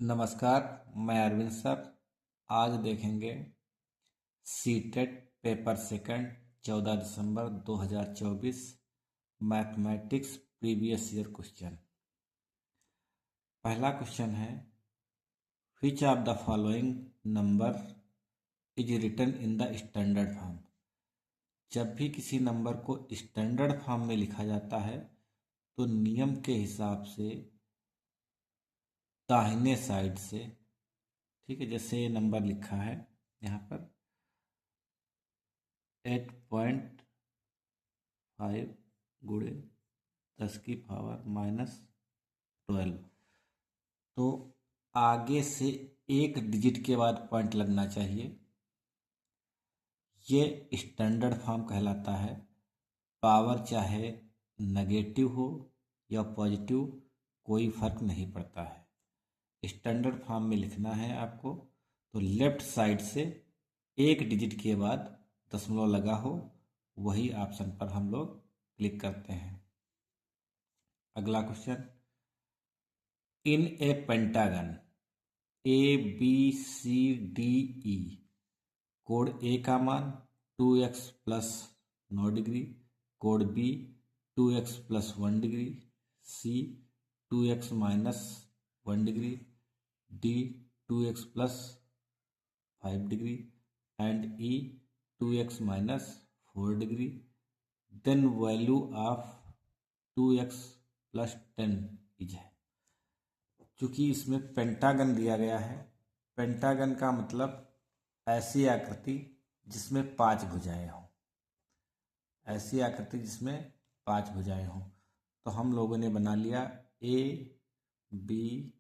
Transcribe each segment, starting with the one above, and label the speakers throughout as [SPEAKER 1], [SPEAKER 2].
[SPEAKER 1] नमस्कार, मैं अरविंद सर। आज देखेंगे सीटेट पेपर सेकंड 14 दिसंबर 2024 मैथमेटिक्स प्रीवियस ईयर क्वेश्चन। पहला क्वेश्चन है, which of the following number is written in the standard form. जब भी किसी नंबर को स्टैंडर्ड फॉर्म में लिखा जाता है तो नियम के हिसाब से दाहिने साइड से, ठीक है, जैसे ये नंबर लिखा है यहाँ पर 8.5 गुणे 10 की पावर -12, तो आगे से एक डिजिट के बाद पॉइंट लगना चाहिए। ये स्टैंडर्ड फॉर्म कहलाता है। पावर चाहे नेगेटिव हो या पॉजिटिव, कोई फर्क नहीं पड़ता है। स्टैंडर्ड फॉर्म में लिखना है आपको तो लेफ्ट साइड से एक डिजिट के बाद दशमलव लगा हो, वही ऑप्शन पर हम लोग क्लिक करते हैं। अगला question, in a pentagon ABCDE, कोड ए का मान 2x + 9 डिग्री, कोड B 2x + 1 degree, C 2x - 1 degree, D 2x + 5 degree and E 2x - 4 degree, then value of 2x + 10 is है। चूंकि इसमें पेंटागन दिया गया है, पेंटागन का मतलब ऐसी आकृति जिसमें 5 भुजाएं हों, ऐसी आकृति जिसमें 5 भुजाएं हों। तो हम लोगों ने बना लिया ABCDE।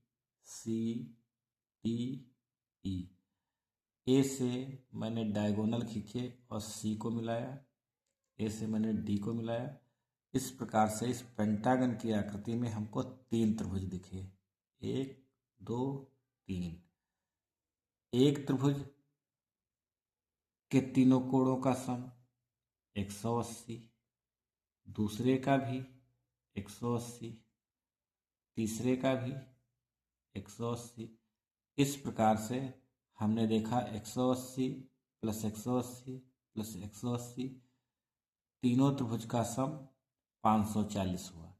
[SPEAKER 1] ए से मैंने डायगोनल खींचे और सी को मिलाया, ए से मैंने डी को मिलाया। इस प्रकार से इस पेंटागन की आकृति में हमको 3 त्रिभुज दिखे, 1 2 3। एक त्रिभुज के तीनों कोणों का सम 180, दूसरे का भी 180, तीसरे का भी 180। इस प्रकार से हमने देखा 180 + 180 + 180, तीनों त्रिभुज का सम 540 हुआ।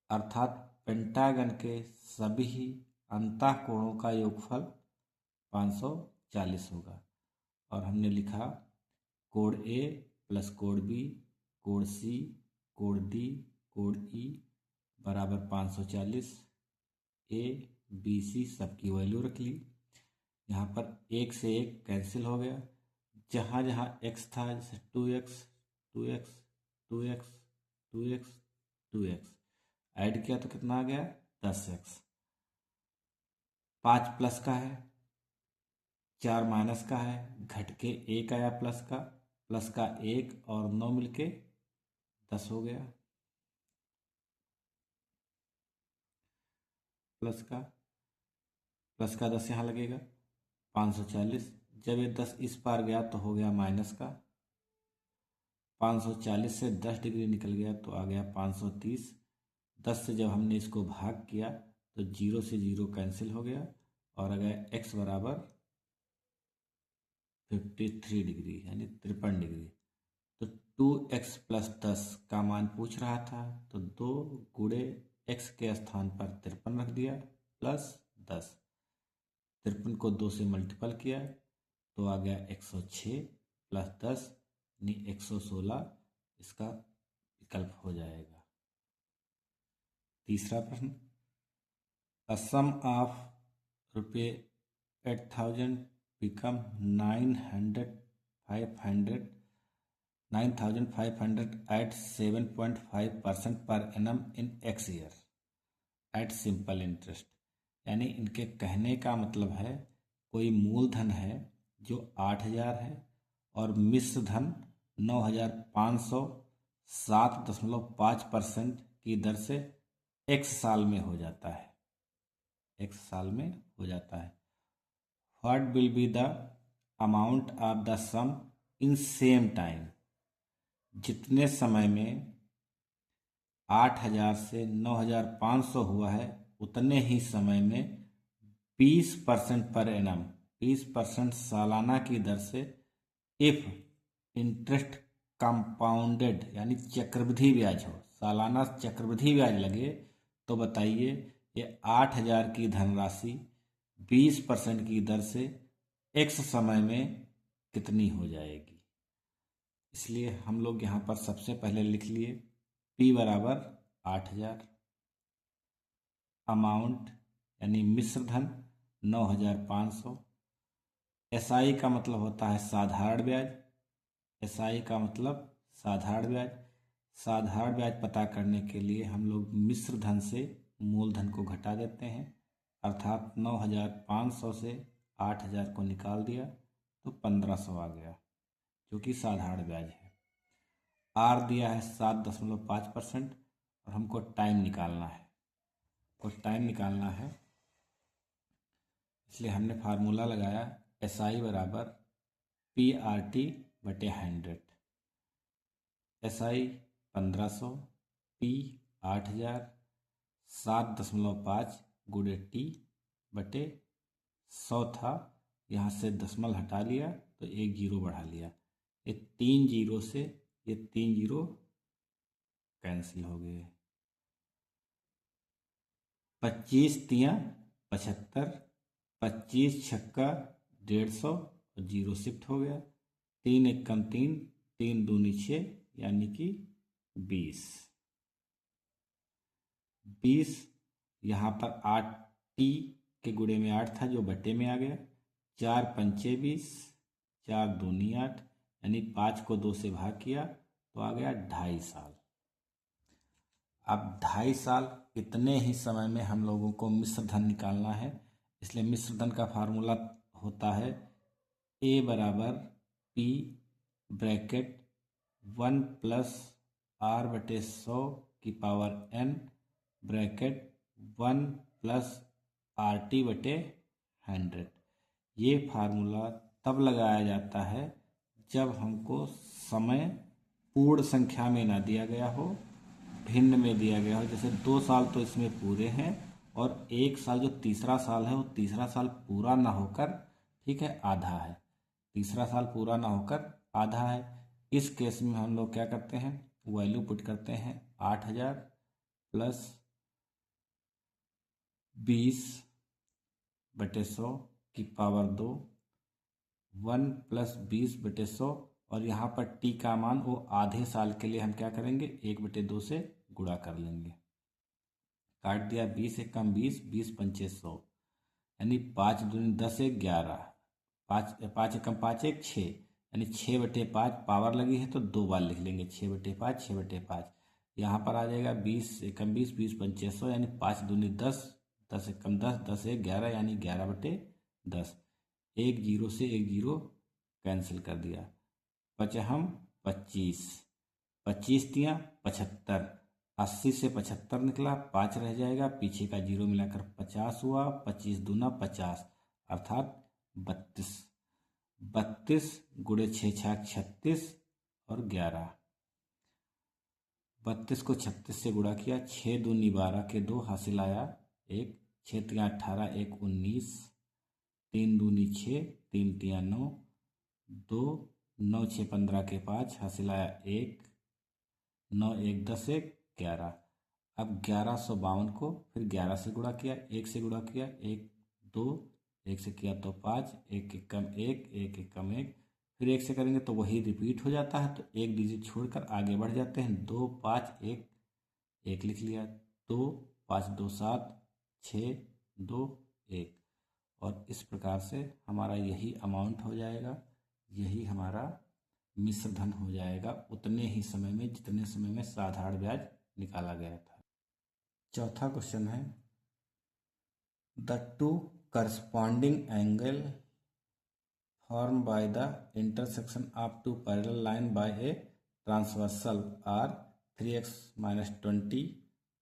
[SPEAKER 1] अर्थात पेंटागन के सभी अंतःकोणों का योगफल 540 होगा। और हमने लिखा कोड ए + कोड बी, कोड सी, कोड डी, कोड ई बराबर 540। ए बी सी सबकी वैल्यू रख ली। यहाँ पर एक से एक कैंसिल हो गया। जहाँ जहाँ x था, जैसे 2x 2x 2x 2x 2x add किया तो कितना आ गया 10x। 5 प्लस का है, 4 माइनस का है, घट के 1 आया प्लस का 1 और 9 मिलके 10 हो गया। प्लस का 10 यहाँ लगेगा 540। जब ये 10 इस पार गया तो हो गया माइनस का। 540 से 10 डिग्री निकल गया तो आ गया 530। 10 से जब हमने इसको भाग किया तो 0 से 0 कैंसिल हो गया और आ गया x बराबर 53 डिग्री यानी 53 डिग्री। तो 2x + 10 का मान पूछ रहा था तो 2 गुणे x के स्थान पर 53 रख दिया प्लस 10। 53 को 2 से मल्टीपल किया तो आ गया 106 + 10 यानी 116। इसका विकल्प हो जाएगा। तीसरा प्रश्न, a sum of ₹8,000 become 9,500 at 7.5% per annum in X year at simple interest। यानी इनके कहने का मतलब है कोई मूलधन है जो 8,000 है और मिश्र धन 9,500 7.5% की दर से x साल में हो जाता है, x साल में हो जाता है। What will be the amount of the sum in same time. जितने समय में 8,000 से 9,500 हुआ है उतने ही समय में 20% पर एनम, 20% सालाना की दर से इफ इंटरेस्ट कंपाउंडेड यानी चक्रवृद्धि ब्याज हो, सालाना चक्रवृद्धि ब्याज लगे, तो बताइए ये 8,000 की धनराशि 20% की दर से x समय में कितनी हो जाएगी। इसलिए हम लोग यहाँ पर सबसे पहले लिख लिए p बराबर 8,000, अमाउंट यानी मिश्र धन 9,500, SI का मतलब होता है साधारण ब्याज, SI का मतलब साधारण ब्याज। साधारण ब्याज पता करने के लिए हम लोग मिश्र धन से मूलधन को घटा देते हैं, अर्थात 9,500 से 8,000 को निकाल दिया तो 1,500 आ गया, जो कि साधारण ब्याज है। R दिया है 7.5% और हमको टाइम निकालना है, इसलिए हमने फार्मूला लगाया SI बराबर PRT बटे 100। SI 1,500, P 8,000, 7.5 गुणे T बटे 100 था, यहाँ से दशमलव हटा लिया तो एक जीरो बढ़ा लिया, ये 3 जीरो से ये 3 जीरो कैंसिल हो गए, 25 तियाँ 75, 25 छक्का 150 और जीरो शिफ्ट हो गया, 3 एकम 3, 3 दूनी 6 यानी कि 20। यहाँ पर 8t के गुणे में 8 था जो बटे में आ गया, 4 पंचे 20, 4 दूनी 8 यानी 5 को 2 से भाग किया तो आ गया 2.5 साल। अब 2.5 साल इतने ही समय में हम लोगों को मिश्र धन निकालना है, इसलिए मिश्र धन का फार्मूला होता है A बराबर P ब्रैकेट 1 प्लस R बटे 100 की power n bracket 1 plus RT बटे 100। ये फार्मूला तब लगाया जाता है जब हमको समय पूर्ण संख्या में ना दिया गया हो, भिन्न में दिया गया हो। जैसे 2 साल तो इसमें पूरे हैं और 1 साल जो तीसरा साल है वो तीसरा साल पूरा ना होकर, ठीक है, आधा है, तीसरा साल पूरा ना होकर आधा है। इस केस में हम लोग क्या करते हैं, वैल्यू पुट करते हैं 8,000 प्लस 20 बटे 100 की पावर 2, 1 प्लस 20 बटे 100 और यहाँ पर टी का मान वो आधे साल के लिए हम क्या करेंगे 1/2 से गुणा कर लेंगे, काट दिया 20 एकम 20, 20 पंचे 100 यानी 5 दूनी 10 एक 11, 5 एकम 5 एक 6 यानी 6/5 पावर लगी है तो 2 बार लिख लेंगे 6/5, 6/5। यहाँ पर आ जाएगा 20 एकम 20, 20 पंचे 100 यानी 5 दूनी 10, 10 एकम 10, 10 एक 11 यानी 11/10। एक जीरो से एक जीरो कैंसिल कर दिया, बचे हम 25, 25 तियाँ 75, 80 से 75 निकला, 5 रह जाएगा, पीछे का जीरो मिलाकर 50 हुआ, 25 दूना 50 अर्थात 32, 32 गुणे 6 छाक 36 और 11, 32 को 36 से गुणा किया, 6 दूनी 12 के 2 हासिल आया 1, 6 तियाँ 18 1 19, 3 दूनी 6, 3 तियाँ 9, 2 9 6 15 के 5 हासिल आया 1, 9 1 10 1 11। अब 1152 को फिर 11 से गुणा किया, 1 से गुणा किया 1 2, 1 से किया तो 5, 1 एकम 1, 1 एकम 1, फिर 1 से करेंगे तो वही रिपीट हो जाता है, तो एक डिजिट छोड़कर आगे बढ़ जाते हैं, 2 5 1 1 लिख लिया, 2 5 2 7 6 2 1 और इस प्रकार से हमारा यही अमाउंट हो जाएगा, यही हमारा मिश्र धन हो जाएगा उतने ही समय में जितने समय में साधारण ब्याज निकाला गया था। चौथा क्वेश्चन है the two corresponding angle form by the intersection of two parallel line by a transversal are 3x - 20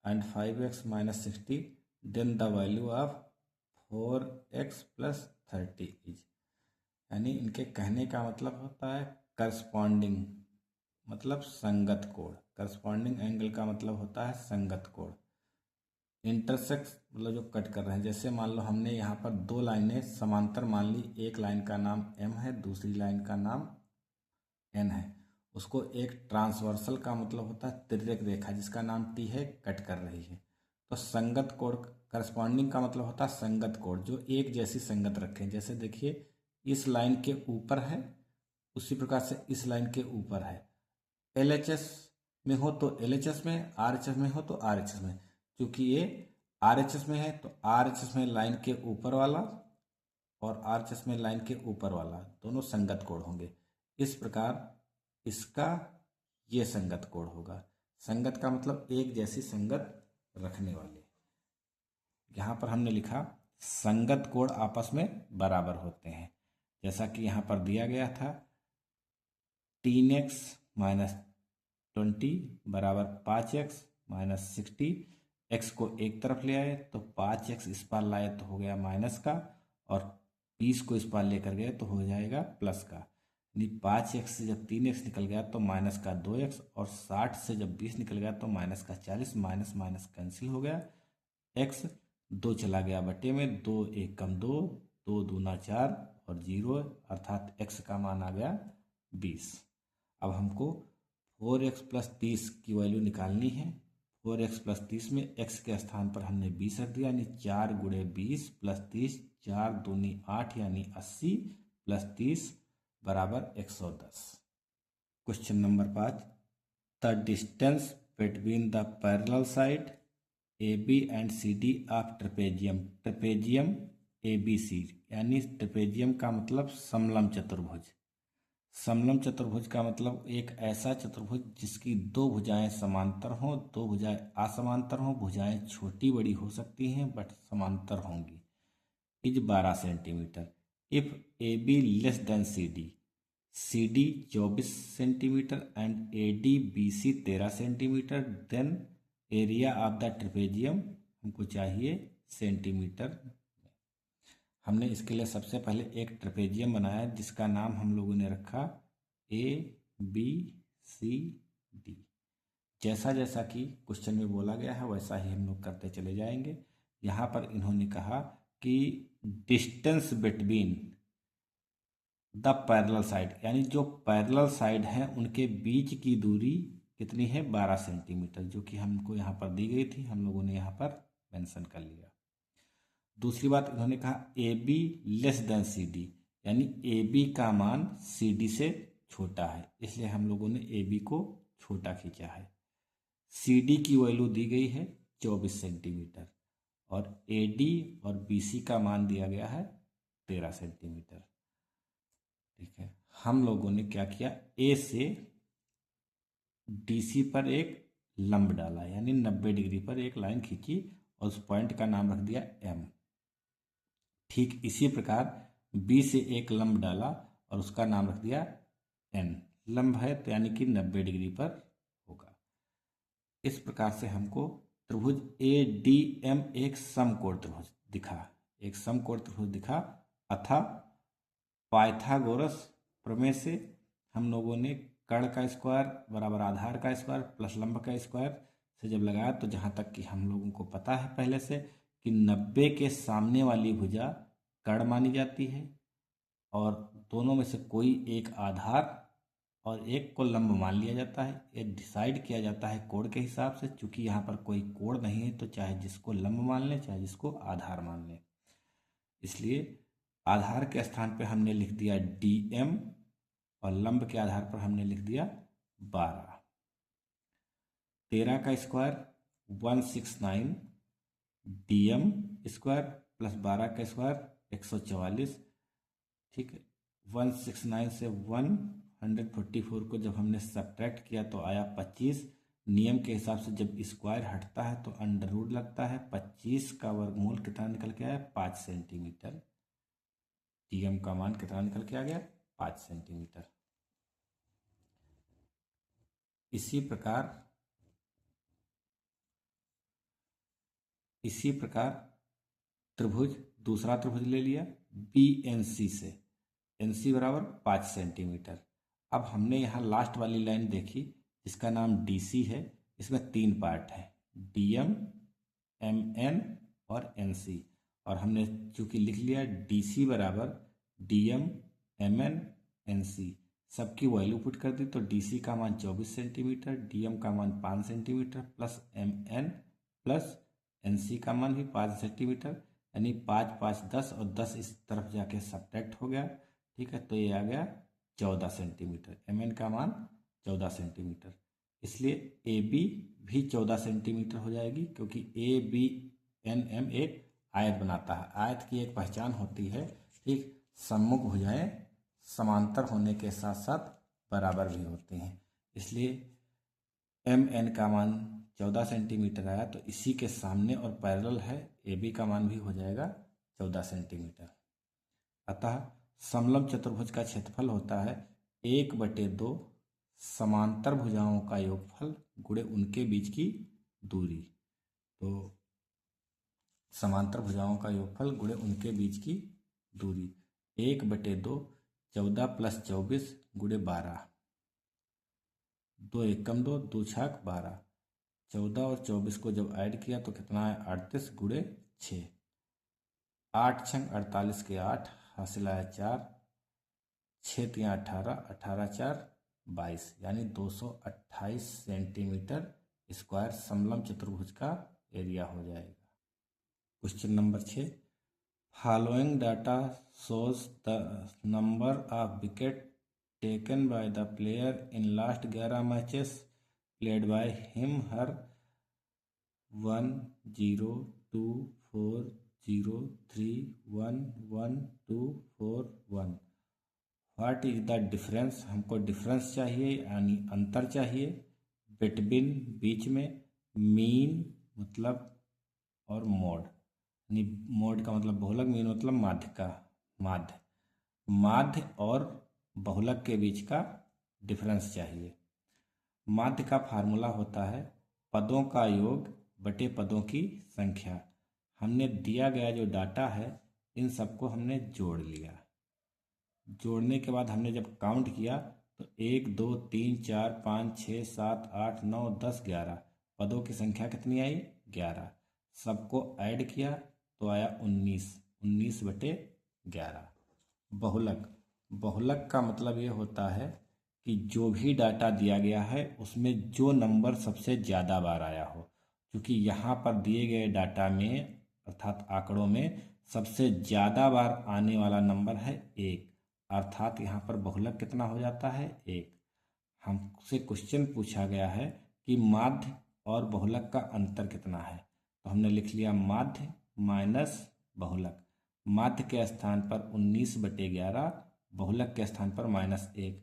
[SPEAKER 1] and 5x - 60, then the value of 4x + 30 is। यानी इनके कहने का मतलब होता है करस्पॉन्डिंग मतलब संगत कोण, करस्पॉन्डिंग एंगल का मतलब होता है संगत कोण। इंटरसेक्स मतलब जो कट कर रहे हैं। जैसे मान लो हमने यहाँ पर दो लाइनें समांतर मान ली, एक लाइन का नाम M है, दूसरी लाइन का नाम N है। उसको एक ट्रांसवर्सल का मतलब होता है तिर्यक रेखा जिसका नाम T है, कट कर रही है। तो संगत कोण करस्पॉन्डिंग का मतलब होता है संगत कोण, जो एक जैसी संगत रखें। जैसे देखिए इस लाइन के ऊपर है, उसी प्रकार से इस लाइन के ऊपर है। LHS में हो तो LHS में, RHS में हो तो RHS में। क्योंकि ये RHS में है तो RHS में लाइन के ऊपर वाला और RHS में लाइन के ऊपर वाला दोनों संगत कोण होंगे। इस प्रकार इसका ये संगत कोण होगा। संगत का मतलब एक जैसी संगत रखने वाले। यहाँ पर हमने लिखा संगत कोण आपस में बराबर होते हैं। जैसा कि यहाँ पर दिया गया था, tan x माइनस 20 बराबर 5x माइनस 60। x को एक तरफ ले आए तो 5x इस पार लाए तो हो गया माइनस का, और 20 को इस पार लेकर गए तो हो जाएगा प्लस का। यानी 5x से जब 3x निकल गया तो माइनस का 2x, और 60 से जब 20 निकल गया तो माइनस का 40। माइनस माइनस कैंसिल हो गया, x 2 चला गया बटे में, 2 1 कम 2, 2 दूना 4 और 0, अर्थात x का मान आ गया 20। अब हमको 4x प्लस 30 की वैल्यू निकालनी है। 4x प्लस 30 में x के स्थान पर हमने 20 रख दिया, यानी 4 गुणे 20 प्लस 30, 4 दूनी 8 यानी 80 प्लस 30 बराबर 110। Question number 5, the distance between the parallel side AB and CD of trapezium. Trapezium ABC यानी ट्रेपेजियम का मतलब समलम चतुर्भुज। समलम चतुर्भुज का मतलब एक ऐसा चतुर्भुज जिसकी दो भुजाएं समांतर हों, दो भुजाएं असमांतर हों, भुजाएं छोटी बड़ी हो सकती हैं बट समांतर होंगी। Is 12 centimetre. If AB less than CD, CD 24 सेंटीमीटर and AD BC 13 centimetre, then area of the trapezium हमको चाहिए सेंटीमीटर। हमने इसके लिए सबसे पहले एक ट्रेपेजियम बनाया जिसका नाम हम लोगों ने रखा ABCD। जैसा जैसा कि क्वेश्चन में बोला गया है वैसा ही हम लोग करते चले जाएंगे। यहाँ पर इन्होंने कहा कि distance between the parallel side, यानी जो पैरेलल साइड हैं उनके बीच की दूरी कितनी है, 12 सेंटीमीटर, जो कि हमको यहाँ पर दी गई थी, हम लोगों ने यहाँ पर मेंशन कर लिया। दूसरी बात इन्होंने कहा AB लेस देन CD, यानी AB का मान CD से छोटा है, इसलिए हम लोगों ने AB को छोटा खींचा है। CD की वैल्यू दी गई है 24 सेंटीमीटर और AD और BC का मान दिया गया है 13 सेंटीमीटर। ठीक है, हम लोगों ने क्या किया, A से DC पर एक लंब डाला, यानी 90 डिग्री पर एक लाइन खींची और उस पॉइंट का नाम रख दिया M। ठीक इसी प्रकार B से एक लंब डाला और उसका नाम रख दिया N। लंब है तो यानी कि 90 डिग्री पर होगा। इस प्रकार से हमको त्रिभुज ADM एक समकोण त्रिभुज दिखा, एक समकोण त्रिभुज दिखा। अतः पाइथागोरस प्रमेय से हम लोगों ने कर्ण का स्क्वायर बराबर आधार का स्क्वायर प्लस लंब का स्क्वायर से जब लगाया तो जहाँ तक कि हम लोगों को पता है पहले से कि 90 के सामने वाली भुजा कर्ण मानी जाती है और दोनों में से कोई एक आधार और एक को लंब मान लिया जाता है। ये डिसाइड किया जाता है कोण के हिसाब से, चूंकि यहाँ पर कोई कोण नहीं है तो चाहे जिसको लंब मान लें चाहे जिसको आधार मान लें, इसलिए आधार के स्थान पे हमने लिख दिया DM और लंब के आधार पर हमने लिख दिया 12। 13 का स्क्वायर 169 DM स्क्वायर प्लस 12 का स्क्वायर 144। ठीक है, 169 से 144 को जब हमने सब्ट्रैक्ट किया तो आया 25। नियम के हिसाब से जब स्क्वायर हटता है तो अंडर रूट लगता है। 25 का वर्गमूल कितना निकल के आया, 5 सेंटीमीटर। DM का मान कितना निकल के आ गया, 5 सेंटीमीटर। इसी प्रकार त्रिभुज दूसरा त्रिभुज ले लिया BNC से, NC बराबर 5 सेंटीमीटर। अब हमने यहाँ लास्ट वाली लाइन देखी जिसका नाम DC है, इसमें 3 पार्ट है, DM MN और NC, और हमने चूंकि लिख लिया DC बराबर DM MN NC, सबकी वैल्यू पुट कर दी तो DC का मान 24 सेंटीमीटर, DM का मान 5 centimetre plus MN plus NC का मान भी 5 सेंटीमीटर, यानी 5 5 10 और 10 इस तरफ जाके सब्ट्रैक्ट हो गया। ठीक है, तो ये आ गया 14 सेंटीमीटर। MN का मान 14 सेंटीमीटर, इसलिए AB भी 14 सेंटीमीटर हो जाएगी, क्योंकि ABNM एक आयत बनाता है। आयत की एक पहचान होती है, ठीक, सम्मुख भुजाएं समांतर होने के साथ साथ बराबर भी होती हैं, इसलिए MN का मान 14 सेंटीमीटर आया, तो इसी के सामने और पैरेलल है AB का मान भी हो जाएगा 14 सेंटीमीटर। अतः समलंब चतुर्भुज का क्षेत्रफल होता है 1/2 समांतर भुजाओं का योगफल गुणे उनके बीच की दूरी। तो समांतर भुजाओं का योगफल गुणे उनके बीच की दूरी 1/2 14 + 24 गुणे 12, 2 एकम 2, 2 छाक 12, 14 और 24 को जब ऐड किया तो कितना है 38 गुणे 6, 8 छंग 48 के 8, हासिल आया 4, 6 × 18, 18 × 4 22, यानी 228 सेंटीमीटर स्क्वायर समलंब चतुर्भुज का एरिया हो जाएगा। Question number 6, following data shows the number of wicket taken by the player in last 11 matches played by him her 1 0 2 4 0 3 1 1 2 4 1। What is the difference, हमको डिफरेंस चाहिए यानी अंतर चाहिए, बिटवीन बीच में, मीन मतलब और मोड, यानी मोड का मतलब बहुलक, मीन मतलब माध्य का, माध्य और बहुलक के बीच का डिफरेंस चाहिए। माध्य का फार्मूला होता है पदों का योग बटे पदों की संख्या। हमने दिया गया जो डाटा है इन सबको हमने जोड़ लिया, जोड़ने के बाद हमने जब काउंट किया तो 1 2 3 4 5 6 7 8 9 10 11 पदों की संख्या कितनी आई 11, सबको ऐड किया तो आया 19/11। बहुलक का मतलब ये होता है कि जो भी डाटा दिया गया है उसमें जो नंबर सबसे ज़्यादा बार आया हो, क्योंकि यहाँ पर दिए गए डाटा में अर्थात आंकड़ों में सबसे ज़्यादा बार आने वाला नंबर है 1, अर्थात यहाँ पर बहुलक कितना हो जाता है 1। हमसे क्वेश्चन पूछा गया है कि माध्य और बहुलक का अंतर कितना है, तो हमने लिख लिया माध्य माइनस बहुलक। माध्य के स्थान पर 19/11, बहुलक के स्थान पर -1।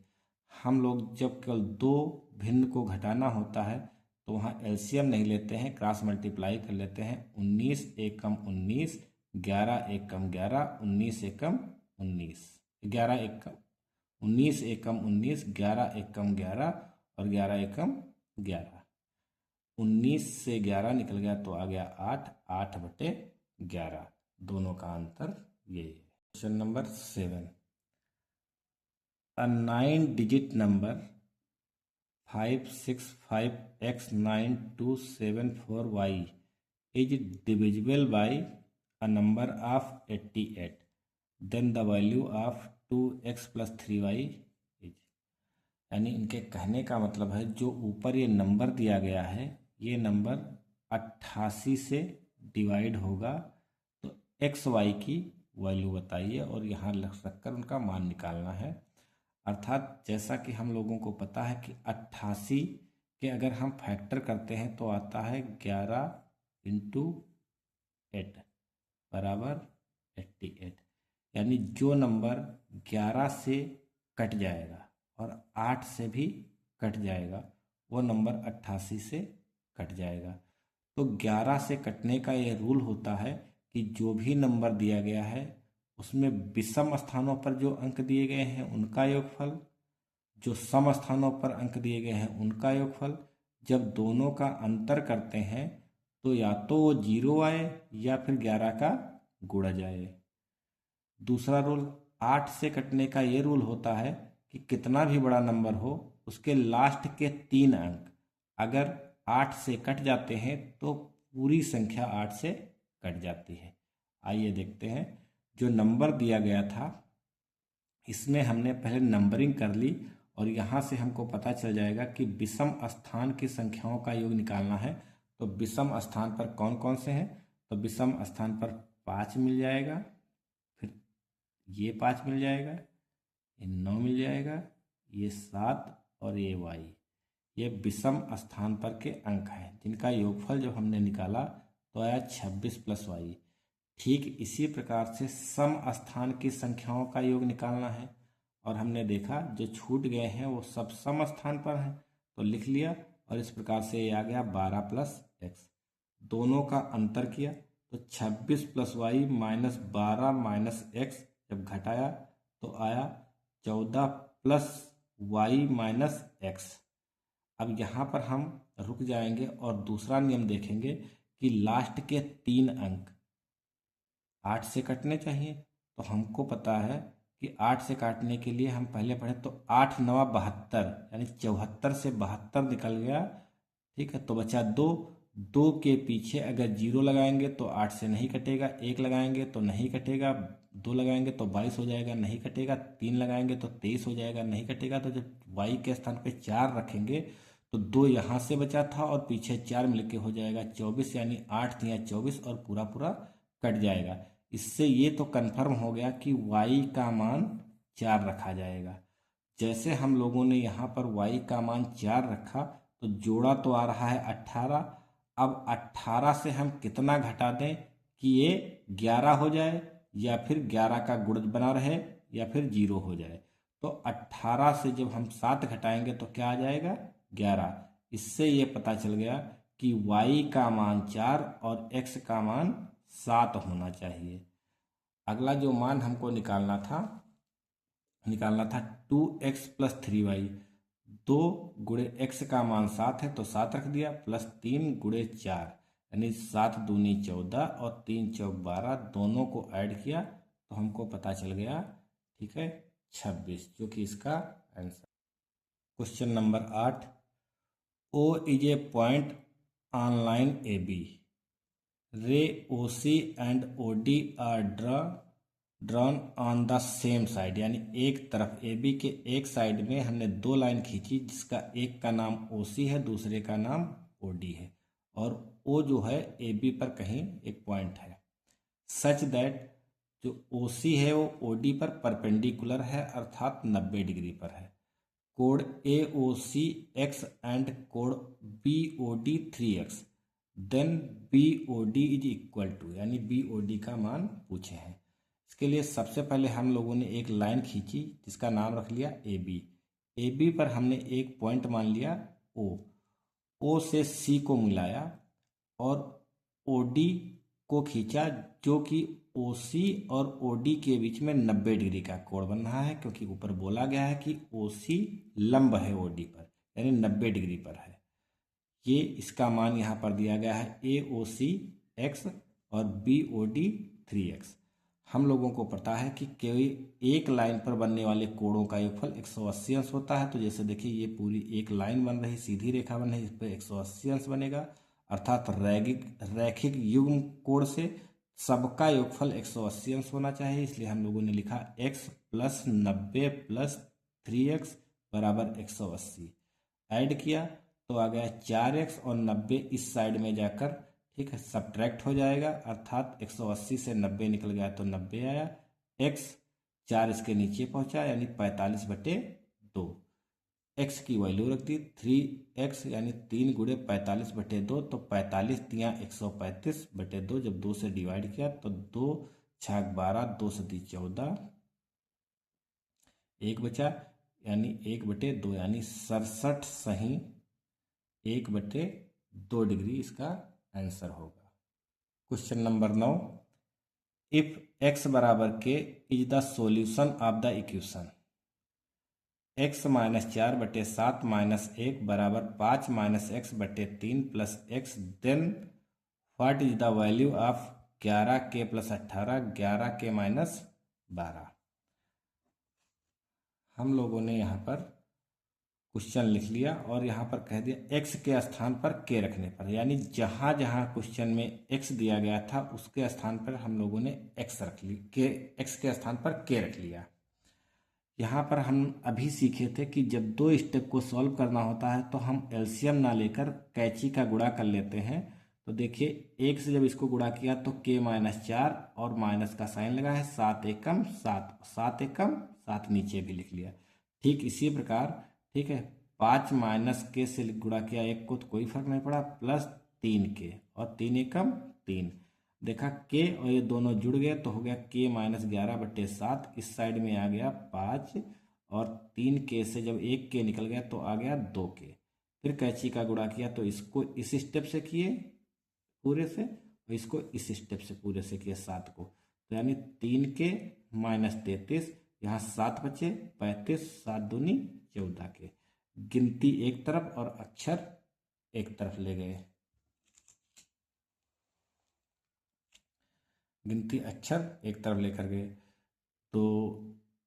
[SPEAKER 1] हम लोग जब केवल दो भिन्न को घटाना होता है तो वहाँ एलसीएम नहीं लेते हैं, क्रॉस मल्टीप्लाई कर लेते हैं। 19 एकम 19, 11 एकम 11, 19 एकम 19, 11 एकम 19 एकम 19, 11 एकम 11 और 11 एकम 11। 19 से 11 निकल गया तो आ गया 8, 8/11, दोनों का अंतर ये है। Question number 7, a 9-digit number 565x9274y is divisible by a number of 88, then the value of 2x + 3y is, यानी इनके कहने का मतलब है जो ऊपर ये नंबर दिया गया है ये नंबर 88 से डिवाइड होगा तो एक्स वाई की वैल्यू बताइए और यहाँ रखकर उनका मान निकालना है। अर्थात जैसा कि हम लोगों को पता है कि 88 के अगर हम फैक्टर करते हैं तो आता है 11 × 8 बराबर 88, यानी जो नंबर 11 से कट जाएगा और 8 से भी कट जाएगा वो नंबर 88 से कट जाएगा। तो 11 से कटने का ये रूल होता है कि जो भी नंबर दिया गया है उसमें विषम स्थानों पर जो अंक दिए गए हैं उनका योगफल, जो सम स्थानों पर अंक दिए गए हैं उनका योगफल, जब दोनों का अंतर करते हैं तो या तो वो 0 आए या फिर 11 का गुणा जाए। दूसरा रूल 8 से कटने का ये रूल होता है कि कितना भी बड़ा नंबर हो उसके लास्ट के 3 अंक अगर 8 से कट जाते हैं तो पूरी संख्या 8 से कट जाती है। आइए देखते हैं, जो नंबर दिया गया था इसमें हमने पहले नंबरिंग कर ली और यहाँ से हमको पता चल जाएगा कि विषम स्थान की संख्याओं का योग निकालना है। तो विषम स्थान पर कौन कौन से हैं, तो विषम स्थान पर 5 मिल जाएगा, फिर ये 5 मिल जाएगा, ये 9 मिल जाएगा, ये 7 और ये y। ये विषम स्थान पर के अंक हैं जिनका योगफल जब हमने निकाला तो आया 26 प्लस y। ठीक इसी प्रकार से सम स्थान की संख्याओं का योग निकालना है और हमने देखा जो छूट गए हैं वो सब सम स्थान पर हैं, तो लिख लिया और इस प्रकार से ये आ गया 12 प्लस x। दोनों का अंतर किया तो 26 plus y minus 12 minus x, जब घटाया तो आया 14 प्लस वाई माइनस x। अब यहाँ पर हम रुक जाएंगे और दूसरा नियम देखेंगे कि लास्ट के 3 अंक 8 से कटने चाहिए। तो हमको पता है कि 8 से काटने के लिए हम पहले पढ़े तो 8 9 72, यानी 74 से 72 निकल गया। ठीक है, तो बचा 2 के पीछे अगर 0 लगाएंगे तो 8 से नहीं कटेगा, 1 लगाएंगे तो नहीं कटेगा, 2 लगाएंगे तो 22 हो जाएगा, नहीं कटेगा, 3 लगाएंगे तो 23 हो जाएगा, नहीं कटेगा। तो जब y के स्थान पे 4 रखेंगे तो 2 यहाँ से बचा था और पीछे 4 मिलके हो जाएगा 24, यानी 8 या 24 और पूरा पूरा कट जाएगा। इससे ये तो कन्फर्म हो गया कि y का मान 4 रखा जाएगा। जैसे हम लोगों ने यहाँ पर y का मान 4 रखा तो जोड़ा तो आ रहा है 18। अब 18 से हम कितना घटा दें कि ये 11 हो जाए या फिर 11 का गुणज बना रहे या फिर 0 हो जाए। तो 18 से जब हम 7 घटाएंगे तो क्या आ जाएगा 11। इससे ये पता चल गया कि y का मान 4 और x का मान 7 होना चाहिए। अगला जो मान हमको निकालना था 2x प्लस 3y। 2 गुणे x का मान 7 है तो 7 रख दिया, प्लस 3 गुणे 4 यानी 7 दूनी 14 और 3 चौक 12, दोनों को ऐड किया तो हमको पता चल गया, ठीक है, 26, जो कि इसका answer. Question number 8, O is a point on line AB. Ray OC and OD are drawn on the same side, यानी एक तरफ AB के एक साइड में हमने 2 लाइन खींची जिसका एक का नाम OC है दूसरे का नाम OD है और O जो है AB पर कहीं एक पॉइंट है। सच दैट जो OC है वो OD पर परपेंडिकुलर है अर्थात 90 डिग्री पर है। कोड AOC x एंड कोड BOD 3x, then BOD is equal to, यानी BOD का मान पूछे हैं। इसके लिए सबसे पहले हम लोगों ने एक लाइन खींची जिसका नाम रख लिया AB। AB पर हमने एक पॉइंट मान लिया O से C को मिलाया और OD को खींचा जो कि OC और OD के बीच में 90 डिग्री का कोण बन रहा है, क्योंकि ऊपर बोला गया है कि OC लंब है OD पर, यानी 90 डिग्री पर है। ये इसका मान यहाँ पर दिया गया है AOC x और BOD 3x। हम लोगों को पता है कि कोई एक लाइन पर बनने वाले कोणों का योगफल 180 अंश होता है। तो जैसे देखिए ये पूरी एक लाइन बन रही, सीधी रेखा बन रही, इस पर 180 अंश बनेगा, अर्थात रैखिक युग्म कोण से सबका योगफल 180 अंश होना चाहिए। इसलिए हम लोगों ने लिखा x प्लस 90 प्लस 3x बराबर 180। ऐड किया तो आ गया 4x और 90 इस साइड में जाकर, ठीक है, सब्ट्रैक्ट हो जाएगा, अर्थात 180 से 90 निकल गया तो 90 आया। x 4 इसके नीचे पहुंचा यानी 45/2। x की वैल्यू रख दी 3x यानी 3 गुणे 45/2, तो 45 तियाँ 135/2। जब 2 से डिवाइड किया तो 2 छाक 12, 2 से दी 14, 1 बचा यानी 1/2 यानी 67 सही 1/2 डिग्री इसका आंसर होगा। क्वेश्चन नंबर 9, इफ x बराबर k is the solution of the equation x minus 4/7 minus 1 बराबर 5 minus x/3 plus x, then what is the value of 11k plus 18 11k minus 12। हम लोगों ने यहाँ पर क्वेश्चन लिख लिया और यहाँ पर कह दिया x के स्थान पर k रखने पर, यानी जहाँ जहाँ क्वेश्चन में x दिया गया था उसके स्थान पर हम लोगों ने x रख ली, x के स्थान पर k रख लिया। यहाँ पर हम अभी सीखे थे कि जब दो स्टेप को सॉल्व करना होता है तो हम एलसीएम ना लेकर कैंची का गुणा कर लेते हैं। तो देखिए एक से जब इसको गुणा किया तो k-4 और माइनस का साइन लगा है, 7 एकम 7, 7 एकम 7 नीचे भी लिख लिया। ठीक इसी प्रकार ठीक है 5 माइनस के से गुणा किया एक को तो कोई फर्क नहीं पड़ा, प्लस 3k और 3 एकम 3, देखा के और ये दोनों जुड़ गए तो हो गया k-11/7, इस साइड में आ गया 5 और 3k से जब एक के निकल गया तो आ गया 2k। फिर कैंची का गुणा किया तो इसको इस स्टेप से किए पूरे से और इसको इस स्टेप से पूरे से किए 7 को, तो यानी 3k-33, यहाँ 7 बचे 35, 7 दूनी 14k। गिनती एक तरफ और अक्षर एक तरफ ले गए, गिनती अक्षर एक तरफ लेकर गए। तो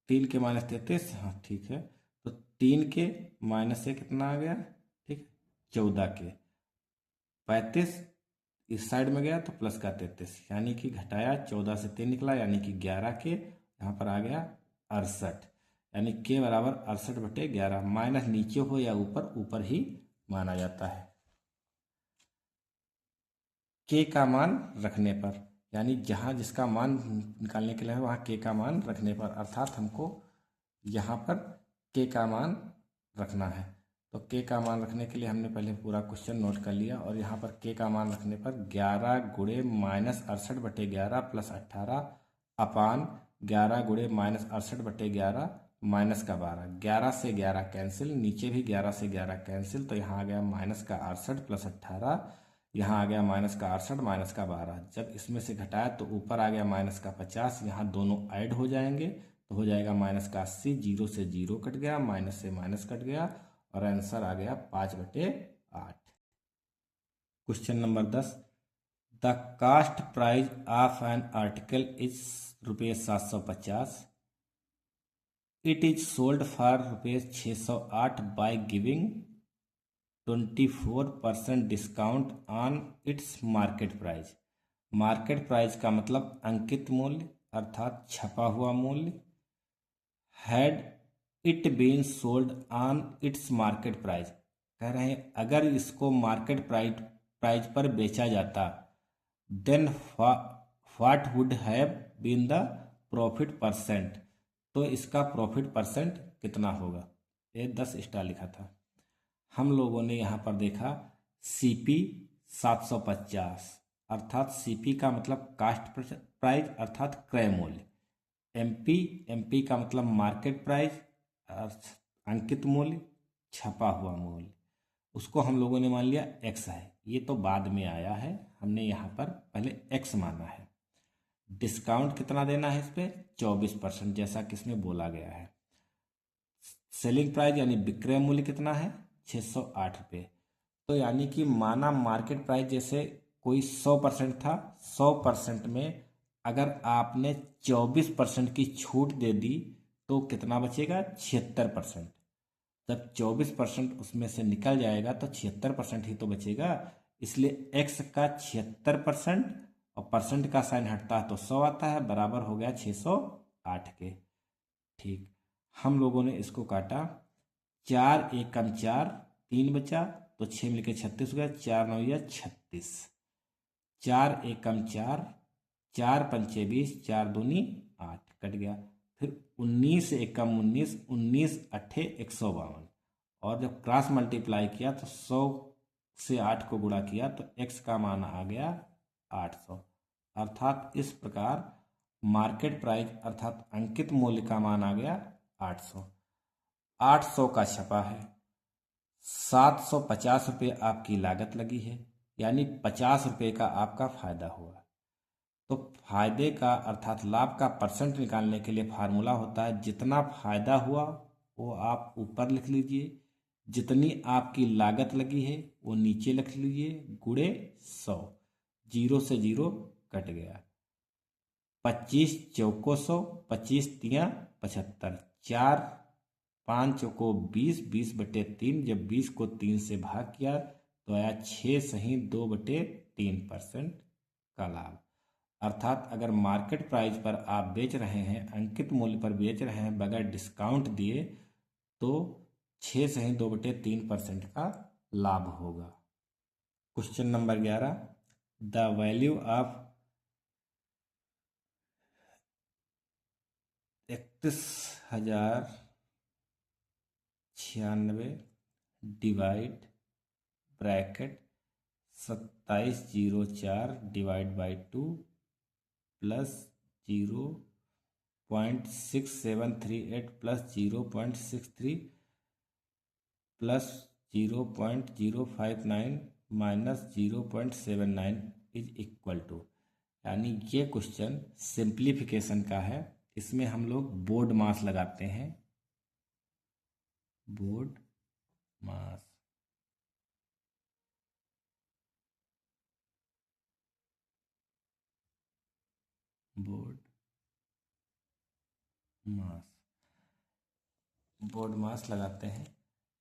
[SPEAKER 1] 3k-33, हाँ ठीक है, तो 3k माइनस से कितना आ गया, ठीक 14k, 35 इस साइड में गया तो प्लस का 33, यानी कि घटाया 14 से 3 निकला यानी कि 11k, यहाँ पर आ गया 68, यानी k बराबर 68/11। माइनस नीचे हो या ऊपर, ऊपर ही माना जाता है k का मान रखने पर, यानी जहाँ जिसका मान निकालने के लिए है वहाँ k का मान रखने पर, अर्थात हमको यहाँ पर k का मान रखना है। तो k का मान रखने के लिए हमने पहले पूरा क्वेश्चन नोट कर लिया और यहाँ पर k का मान रखने पर 11 गुणे -68/11 प्लस 18 अपान 11 गुणे -68/11 माइनस का 12, 11 से 11 कैंसिल, नीचे भी 11 से 11 कैंसिल, तो यहाँ आ गया माइनस का 68 प्लस 18, यहाँ आ गया माइनस का 68 माइनस का 12। जब इसमें से घटाया तो ऊपर आ गया माइनस का 50, यहाँ दोनों ऐड हो जाएंगे तो हो जाएगा माइनस का 80, 0 से 0 कट गया, माइनस से माइनस कट गया और आंसर आ गया 5/8। Question number 10, the cost price of an article is ₹750, it is sold for ₹608 by giving 24% discount on its market price. Market price का मतलब अंकित मूल्य अर्थात छपा हुआ मूल्य। Had it been sold on its market price, कह रहे हैं अगर इसको मार्केट प्राइस पर बेचा जाता, then what would have been the profit percent, तो इसका प्रॉफिट परसेंट कितना होगा। ये 10 स्टार लिखा था। हम लोगों ने यहाँ पर देखा CP 750, अर्थात CP का मतलब कास्ट प्राइस अर्थात क्रय मूल्य। MP का मतलब मार्केट प्राइस अंकित मूल्य, छपा हुआ मूल्य, उसको हम लोगों ने मान लिया X है। ये तो बाद में आया है, हमने यहाँ पर पहले X माना है। डिस्काउंट कितना देना है इस पर 24%, जैसा कि इसमें बोला गया है। सेलिंग प्राइस यानी विक्रय मूल्य कितना है 608 रुपये, तो यानी कि माना मार्केट प्राइस जैसे कोई 100% था, 100% में अगर आपने 24% की छूट दे दी तो कितना बचेगा 76%। जब 24% उसमें से निकल जाएगा तो 76% ही तो बचेगा, इसलिए x का 76% और परसेंट का साइन हटता है तो 100 आता है, बराबर हो गया 608 के। ठीक, हम लोगों ने इसको काटा, 4 एकम 4, 3 बचा तो 6 मिलके 36 हो गया, 4 9 या 36, 4 एकम 4, 4 पंचे 20, 4 दूनी 8 कट गया। फिर 19 एकम 19, 19 अट्ठे 152, और जब क्रॉस मल्टीप्लाई किया तो 100 से 8 को गुणा किया तो x का मान आ गया 800। अर्थात इस प्रकार मार्केट प्राइस अर्थात अंकित मूल्य का मान आ गया 800। 800 का छपा है, 750 रुपये आपकी लागत लगी है, यानी 50 रुपये का आपका फायदा हुआ। तो फायदे का अर्थात लाभ का परसेंट निकालने के लिए फार्मूला होता है जितना फायदा हुआ वो आप ऊपर लिख लीजिए, जितनी आपकी लागत लगी है वो नीचे लिख लीजिए, गुणे 100, 0 से 0 कट गया, 25 चौको 100, 25 तियाँ 75, 4 5 चौको 20, 20/3। जब 20 को 3 से भाग किया तो आया 6 सही 2/3% का लाभ। अर्थात अगर मार्केट प्राइस पर आप बेच रहे हैं, अंकित मूल्य पर बेच रहे हैं बगैर डिस्काउंट दिए, तो 6 सही 2/3% का लाभ होगा। Question number 11, the value of 31,096 divide bracket 2704 divide by 2 plus 0.6738 plus 0.63 plus 0.059 minus 0.79 is equal to, यानी ये क्वेश्चन सिंप्लीफिकेशन का है। इसमें हम लोग बोर्ड मास लगाते हैं, बोर्ड मास। बोर्ड मास, बोर्ड मास लगाते हैं,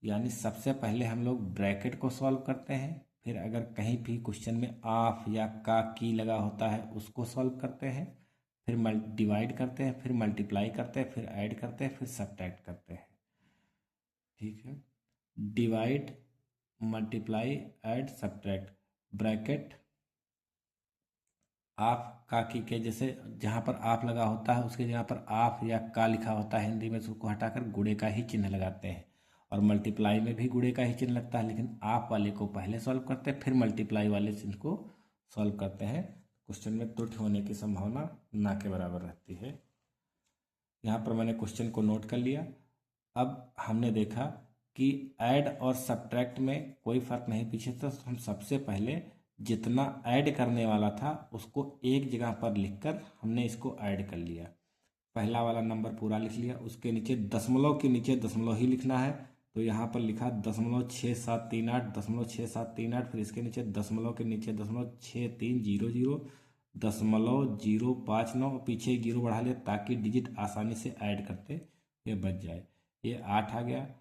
[SPEAKER 1] यानी सबसे पहले हम लोग ब्रैकेट को सॉल्व करते हैं, फिर अगर कहीं भी क्वेश्चन में ऑफ या का की लगा होता है उसको सॉल्व करते हैं, फिर डिवाइड करते हैं, फिर मल्टीप्लाई करते हैं, फिर ऐड करते हैं, फिर सब्ट्रैक्ट करते हैं। ठीक है, divide, multiply, add, subtract. Bracket of का की के जैसे जहाँ पर आप लगा होता है उसके जगह पर आप या का लिखा होता है हिंदी में, उसको हटाकर गुणे का ही चिन्ह लगाते हैं। और मल्टीप्लाई में भी गुणे का ही चिन्ह लगता है, लेकिन आप वाले को पहले सॉल्व करते हैं, फिर मल्टीप्लाई वाले चिन्ह को सॉल्व करते हैं। क्वेश्चन में त्रुटि होने की संभावना ना के बराबर रहती है। यहाँ पर मैंने क्वेश्चन को नोट कर लिया। अब हमने देखा कि ऐड और सब्ट्रैक्ट में कोई फर्क नहीं पीछे, तो हम सबसे पहले जितना ऐड करने वाला था उसको एक जगह पर लिखकर हमने इसको ऐड कर लिया। पहला वाला नंबर पूरा लिख लिया, उसके नीचे दशमलव के नीचे दशमलव ही लिखना है, तो यहाँ पर लिखा 0.6738, 0.6738, फिर इसके नीचे दशमलव के नीचे 0.6300, 0.059, पीछे 0 बढ़ा लिया ताकि डिजिट आसानी से ऐड करते ये बच जाए। ये 8 आ गया,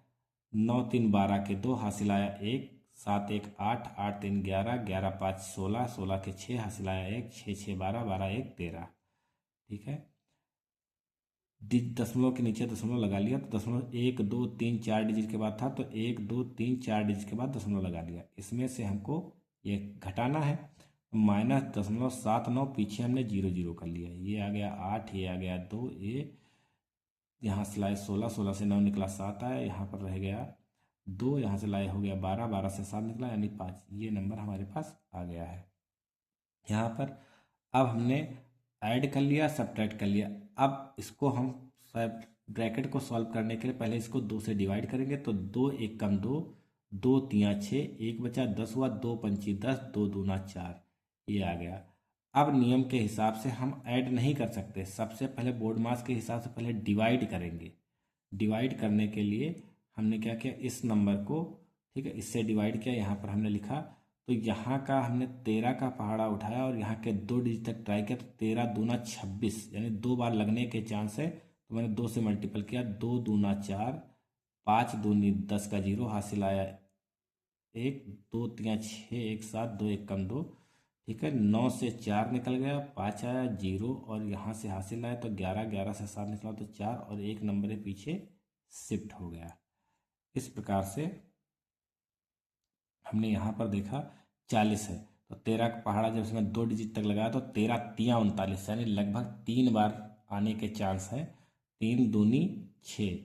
[SPEAKER 1] 9 3 12 के 2 हासिल आया 1, 7 1 8, 8 3 11, 11 5 16, 16 के 6 हासिल आया 1, 6 6 12, 12 1 13। ठीक है, दशमलव के नीचे दशमलव लगा लिया, तो दशमलव 1 2 3 4 डिजिट के बाद था, तो 1 2 3 4 डिजिट के बाद दशमलव लगा लिया। इसमें से हमको ये घटाना है, -0.79, पीछे हमने 0 0 कर लिया, ये आ गया 8, ये आ गया 2, ये यहाँ से लाए 16, 16 से 9 निकला 7 आया, यहाँ पर रह गया 2, यहाँ से लाए हो गया 12, 12 से 7 निकला यानी 5। ये नंबर हमारे पास आ गया है। यहाँ पर अब हमने ऐड कर लिया, सब्ट्रैक्ट कर लिया। अब इसको हम ब्रैकेट को सॉल्व करने के लिए पहले इसको 2 से डिवाइड करेंगे, तो 2 1 कम 2, 2 3 6, 1 बचा 10 हुआ, 2 पंची 10, 2 दूना 4, ये आ गया। अब नियम के हिसाब से हम ऐड नहीं कर सकते, सबसे पहले बोर्ड मास के हिसाब से पहले डिवाइड करेंगे। डिवाइड करने के लिए हमने क्या किया, इस नंबर को, ठीक है, इससे डिवाइड किया, यहाँ पर हमने लिखा, तो यहाँ का हमने 13 का पहाड़ा उठाया और यहाँ के 2 डिजिट तक ट्राई किया, तो 13 दूना 26, यानी 2 बार लगने के चांस है, तो मैंने 2 से मल्टीपल किया, 2 दूना 4, 5 दूनी 10 का 0 हासिल आया 1, 2 3 6, 1 7, 2 1 कम 2। ठीक है, 9 से 4 निकल गया, 5 आया 0, और यहाँ से हासिल आया तो 11, 11 से 7 निकला तो 4, और 1 नंबर पीछे शिफ्ट हो गया। इस प्रकार से हमने यहाँ पर देखा 40 है, तो 13 का पहाड़ा जब इसमें 2 डिजिट तक लगाया तो 13 तियाँ 39, यानी लगभग 3 बार आने के चांस है। 3 दूनी 6,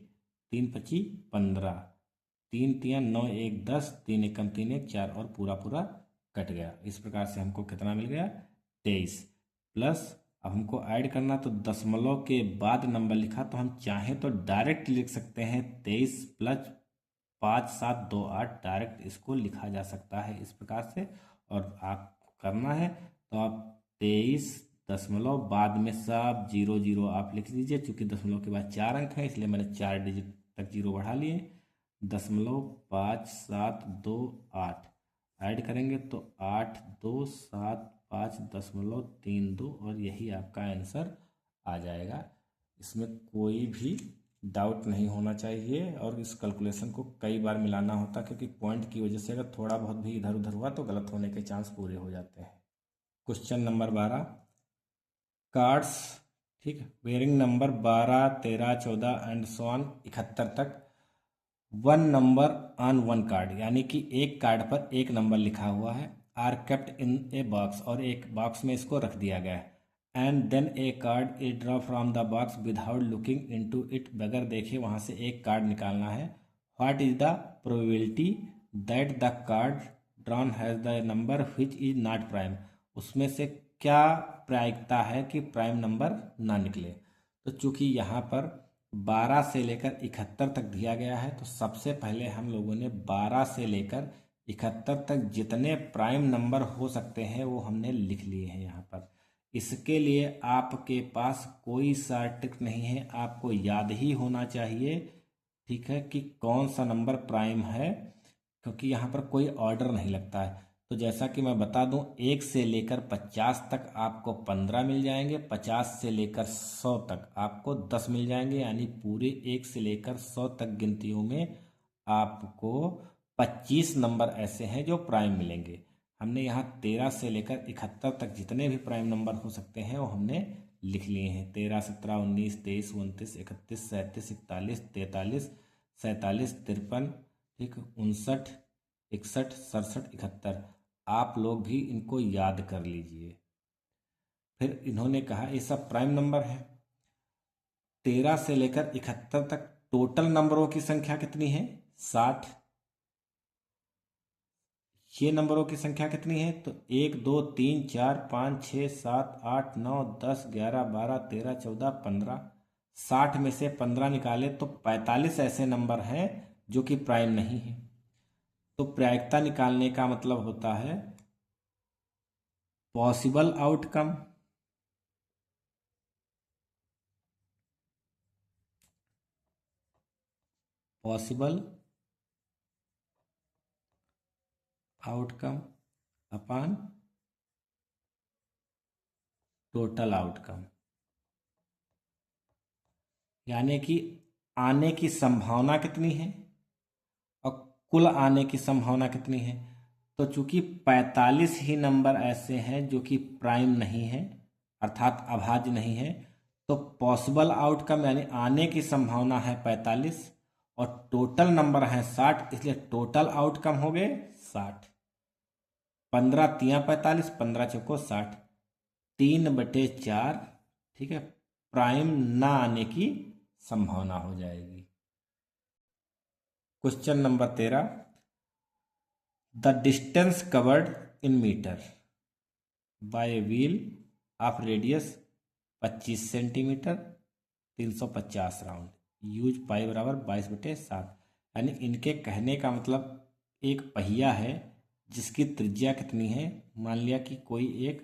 [SPEAKER 1] 3 पची 15, 3 तियाँ 9 1 10, 3 एकम 3 1 4, और पूरा पूरा कट गया। इस प्रकार से हमको कितना मिल गया, 23 प्लस। अब हमको ऐड करना, तो दशमलव के बाद नंबर लिखा, तो हम चाहें तो डायरेक्ट लिख सकते हैं 23 प्लस 5 7 2 8, डायरेक्ट इसको लिखा जा सकता है इस प्रकार से। और आप करना है तो आप 23 दशमलव बाद में सब 0 0 आप लिख लीजिए, चूंकि दशमलव के बाद 4 अंक है इसलिए मैंने 4 डिजिट तक 0 बढ़ा लिए। 0.5 7 2 8 ऐड करेंगे तो 8 2 7 5 0.32, और यही आपका आंसर आ जाएगा। इसमें कोई भी डाउट नहीं होना चाहिए और इस कैलकुलेशन को कई बार मिलाना होता, क्योंकि पॉइंट की वजह से अगर थोड़ा बहुत भी इधर उधर हुआ तो गलत होने के चांस पूरे हो जाते हैं। क्वेश्चन नंबर 12, कार्ड्स, ठीक है, bearing number 12, 13, 14 and so on 71 तक, one number on one card, यानी कि एक कार्ड पर एक नंबर लिखा हुआ है, are kept in a box, और एक बॉक्स में इसको रख दिया गया है, and then a card is draw from the box without looking into it, बगैर देखे वहाँ से एक कार्ड निकालना है। What is the probability that the card drawn has the number which is not prime, उसमें से क्या प्रायिकता है कि प्राइम नंबर ना निकले। तो चूंकि यहाँ पर 12 से लेकर 71 तक दिया गया है, तो सबसे पहले हम लोगों ने 12 से लेकर 71 तक जितने प्राइम नंबर हो सकते हैं वो हमने लिख लिए हैं यहाँ पर। इसके लिए आपके पास कोई सा ट्रिक नहीं है, आपको याद ही होना चाहिए, ठीक है, कि कौन सा नंबर प्राइम है, क्योंकि यहाँ पर कोई ऑर्डर नहीं लगता है। तो जैसा कि मैं बता दूं, 1 से लेकर 50 तक आपको 15 मिल जाएंगे, 50 से लेकर 100 तक आपको 10 मिल जाएंगे, यानी पूरे 1 से लेकर 100 तक गिनतियों में आपको 25 नंबर ऐसे हैं जो प्राइम मिलेंगे। हमने यहाँ 13 से लेकर 71 तक जितने भी प्राइम नंबर हो सकते हैं वो हमने लिख लिए हैं। 13, 17, 19, 23, 29, 31, 37, 41, 43, 47, 53, ठीक, 59, 61, 67, 71। आप लोग भी इनको याद कर लीजिए। फिर इन्होंने कहा ये सब प्राइम नंबर है। 13 से लेकर 71 तक टोटल नंबरों की संख्या कितनी है? 60। ये नंबरों की संख्या कितनी है? तो 1, 2, 3, 4, 5, 6, 7, 8, 9, 10, 11, 12, 13, 14, 15। 60 में से 15 निकाले तो 45 ऐसे नंबर हैं जो कि प्राइम नहीं है। तो प्रायिकता निकालने का मतलब होता है possible outcome, possible outcome upon total outcome, यानी कि आने की संभावना कितनी है और कुल आने की संभावना कितनी है। तो चूंकि 45 ही नंबर ऐसे हैं जो कि प्राइम नहीं है, अर्थात अभाज्य नहीं है, तो पॉसिबल आउटकम यानी आने की संभावना है 45 और टोटल नंबर है 60, इसलिए टोटल आउटकम हो गए 60। 15 तिया 45, 15 चौको 60, 3/4, ठीक है, प्राइम ना आने की संभावना हो जाएगी। Question number 13, the distance covered in metre by a wheel of radius 25 centimetre, 350 round, use pi बराबर 22/7। यानी इनके कहने का मतलब एक पहिया है जिसकी त्रिज्या कितनी है। मान लिया कि कोई एक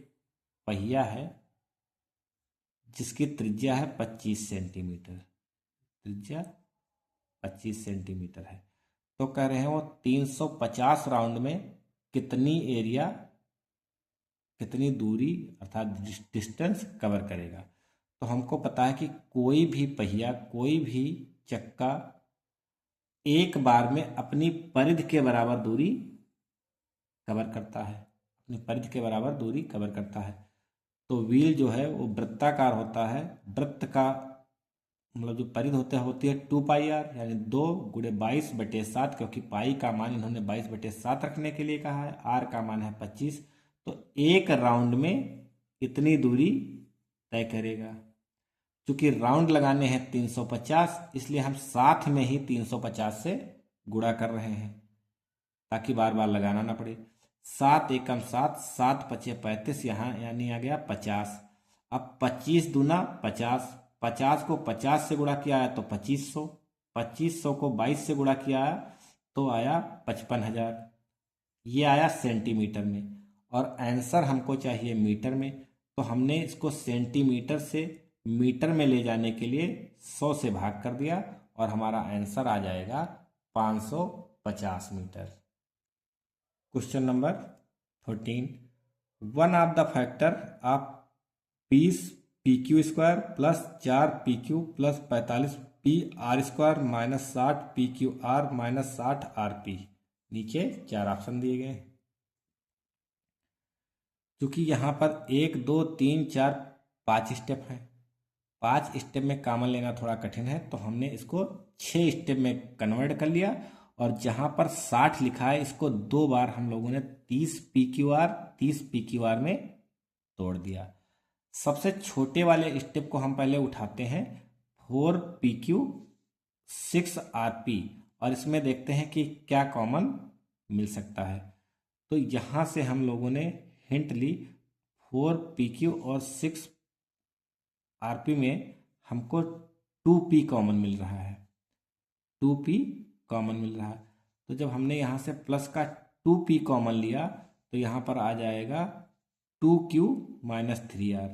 [SPEAKER 1] पहिया है जिसकी त्रिज्या है 25 सेंटीमीटर, त्रिज्या 25 सेंटीमीटर है, तो कह रहे हैं वो 350 राउंड में कितनी एरिया, कितनी दूरी अर्थात डिस्टेंस कवर करेगा। तो हमको पता है कि कोई भी पहिया, कोई भी चक्का एक बार में अपनी परिधि के बराबर दूरी कवर करता है, अपनी परिधि के बराबर दूरी कवर करता है। तो व्हील जो है वो वृत्ताकार होता है, वृत्त का मतलब जो परिधि होती है 2πr, यानी 2 × 22/7, क्योंकि पाई का मान इन्होंने 22/7 रखने के लिए कहा है, आर का मान है 25, तो एक राउंड में इतनी दूरी तय करेगा। चूंकि राउंड लगाने हैं 350, इसलिए हम साथ में ही 350 से गुणा कर रहे हैं ताकि बार बार लगाना ना पड़े। 7 एकम 7, 7 पचे 35, यहाँ यानी आ गया 50। अब 25 दूना 50, 50 को 50 से गुणा किया है तो 2500, 2500 को 22 से गुणा किया है तो आया 55,000। ये आया सेंटीमीटर में, और आंसर हमको चाहिए मीटर में, तो हमने इसको सेंटीमीटर से मीटर में ले जाने के लिए 100 से भाग कर दिया और हमारा आंसर आ जाएगा 550 metre. Question number 14, one of the factor of piece p q square plus 4 PQ plus 45 PR² minus 60 PQR minus 60 RP। नीचे 4 ऑप्शन दिए गए हैं। क्योंकि यहाँ पर 1 2 3 4 5 स्टेप हैं, 5 स्टेप में कॉमन लेना थोड़ा कठिन है, तो हमने इसको 6 स्टेप में कन्वर्ट कर लिया। और जहाँ पर 60 लिखा है इसको 2 बार हम लोगों ने 30 PQR में तोड़ दिया। सबसे छोटे वाले स्टेप को हम पहले उठाते हैं 4PQ 6RP, और इसमें देखते हैं कि क्या कॉमन मिल सकता है। तो यहाँ से हम लोगों ने हिंट ली 4PQ और 6RP में हमको 2P कॉमन मिल रहा है, 2P कॉमन मिल रहा है। तो जब हमने यहाँ से प्लस का 2P कॉमन लिया तो यहाँ पर आ जाएगा 2Q माइनस 3R।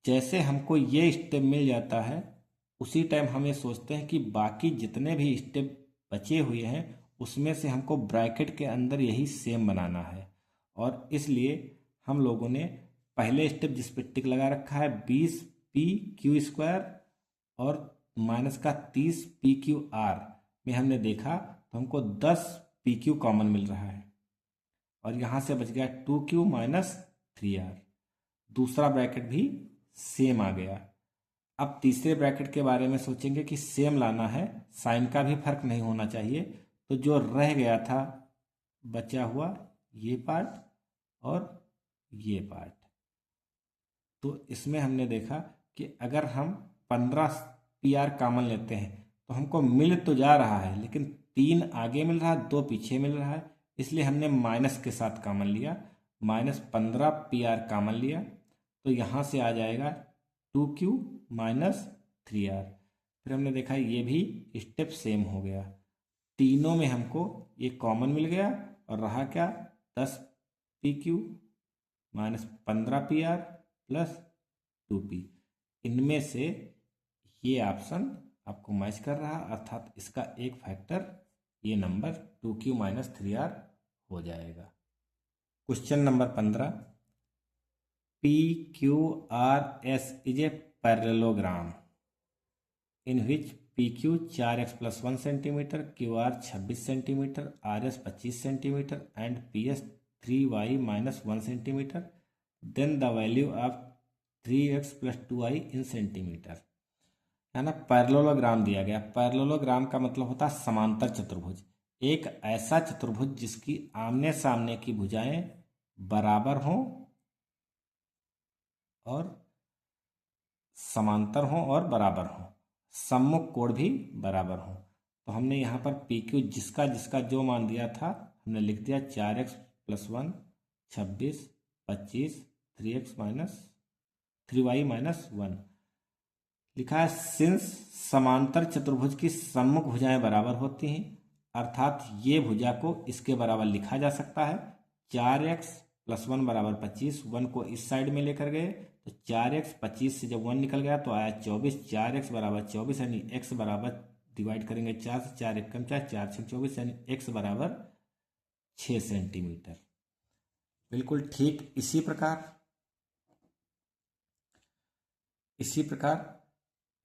[SPEAKER 1] जैसे हमको ये स्टेप मिल जाता है उसी टाइम हम ये सोचते हैं कि बाकी जितने भी स्टेप बचे हुए हैं उसमें से हमको ब्रैकेट के अंदर यही सेम बनाना है। और इसलिए हम लोगों ने पहले स्टेप जिस पे टिक लगा रखा है 20PQ² और माइनस का 30PQR में हमने देखा तो हमको 10PQ कॉमन मिल रहा है, और यहाँ से बच गया 2Q माइनस 3R। दूसरा ब्रैकेट भी सेम आ गया। अब तीसरे ब्रैकेट के बारे में सोचेंगे कि सेम लाना है, साइन का भी फर्क नहीं होना चाहिए। तो जो रह गया था बचा हुआ ये पार्ट और ये पार्ट, तो इसमें हमने देखा कि अगर हम 15PR कॉमन लेते हैं तो हमको मिल तो जा रहा है लेकिन 3 आगे मिल रहा है 2 पीछे मिल रहा है, इसलिए हमने माइनस के साथ कॉमन लिया, माइनस 15PR कॉमन लिया। तो यहाँ से आ जाएगा 2Q माइनस 3R। फिर हमने देखा ये भी स्टेप सेम हो गया, तीनों में हमको ये कॉमन मिल गया और रहा क्या 10PQ minus 15PR plus 2P। इनमें से ये ऑप्शन आपको मैच कर रहा, अर्थात इसका एक फैक्टर ये नंबर 2Q माइनस 3R हो जाएगा। Question number 15, PQRS is a parallelogram in which PQ 4x plus 1 centimeter, QR 26 centimeter, RS 25 centimeter and PS 3y minus 1 centimeter. Then the value of 3x plus 2y in centimeter। है ना, parallelogram दिया गया। Parallelogram का मतलब होता है समांतर चतुर्भुज, एक ऐसा चतुर्भुज जिसकी आमने सामने की भुजाएं बराबर हों और समांतर हों और बराबर हों, सम्मुख कोण भी बराबर हों। तो हमने यहाँ पर PQ जिसका जिसका जो मान दिया था हमने लिख दिया 4x plus 1 26 25 3x minus 3y minus 1 लिखा है। सिंस समांतर चतुर्भुज की सम्मुख भुजाएं बराबर होती हैं, अर्थात ये भुजा को इसके बराबर लिखा जा सकता है। 4x plus 1 बराबर 25, 1 को इस साइड में लेकर गए तो 4x 25 से जब 1 निकल गया तो आया 24, 4x बराबर 24 यानी x बराबर डिवाइड करेंगे 4 से, 4 1 कम 4, 4 6 24 यानी x बराबर 6 सेंटीमीटर। बिल्कुल ठीक इसी प्रकार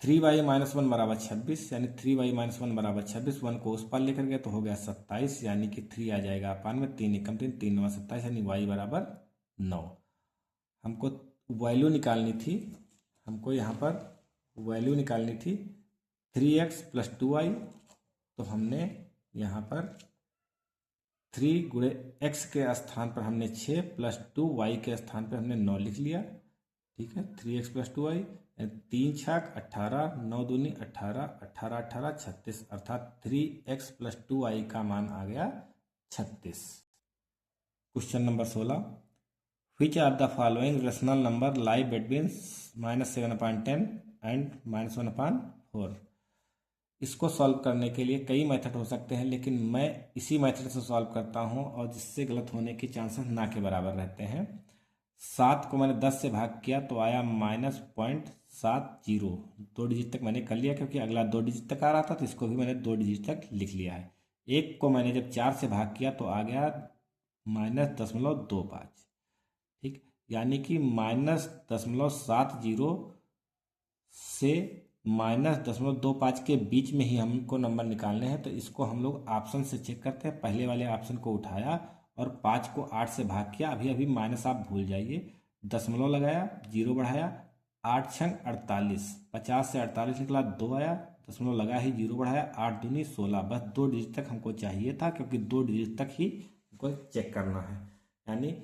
[SPEAKER 1] 3y माइनस 1 बराबर 26 यानी 3y माइनस 1 बराबर 26, 1 को उस पार लेकर गए तो हो गया 27 यानी कि 3 आ जाएगा अपान में, 3 एकम 3, 3 9 27 यानी y बराबर 9। हमको वैल्यू निकालनी थी, हमको यहाँ पर वैल्यू निकालनी थी 3x प्लस 2y। तो हमने यहाँ पर 3 गुणे x के स्थान पर हमने 6 प्लस 2y के स्थान पर हमने 9 लिख लिया। ठीक है, 3x प्लस 2y 3 छक 18, 9 दूनी 18, 18 18 36, अर्थात 3x प्लस 2y का मान आ गया 36। Question number 16, which are the following rational number lie between -7/10 and -1/4। इसको सॉल्व करने के लिए कई मेथड हो सकते हैं, लेकिन मैं इसी मेथड से सॉल्व करता हूं और जिससे गलत होने के चांसेस ना के बराबर रहते हैं। 7 को मैंने 10 से भाग किया तो आया -0.70, 2 डिजिट तक मैंने कर लिया क्योंकि अगला 2 डिजिट तक आ रहा था तो इसको भी मैंने 2 डिजिट तक लिख लिया है। 1 को मैंने जब 4 से भाग किया तो आ गया -0.25। ठीक, यानी कि -0.70 से -0.25 के बीच में ही हमको नंबर निकालने हैं। तो इसको हम लोग ऑप्शन से चेक करते हैं। पहले वाले ऑप्शन को उठाया और 5 को 8 से भाग किया। अभी अभी माइनस आप भूल जाइए, दशमलव लगाया, जीरो बढ़ाया, 8 छंग 48, 50 से 48 निकला, 2 आया, दशमलव लगा ही, जीरो बढ़ाया, 8 दूनी 16। बस 2 डिजिट तक हमको चाहिए था, क्योंकि 2 डिजिट तक ही हमको चेक करना है। यानी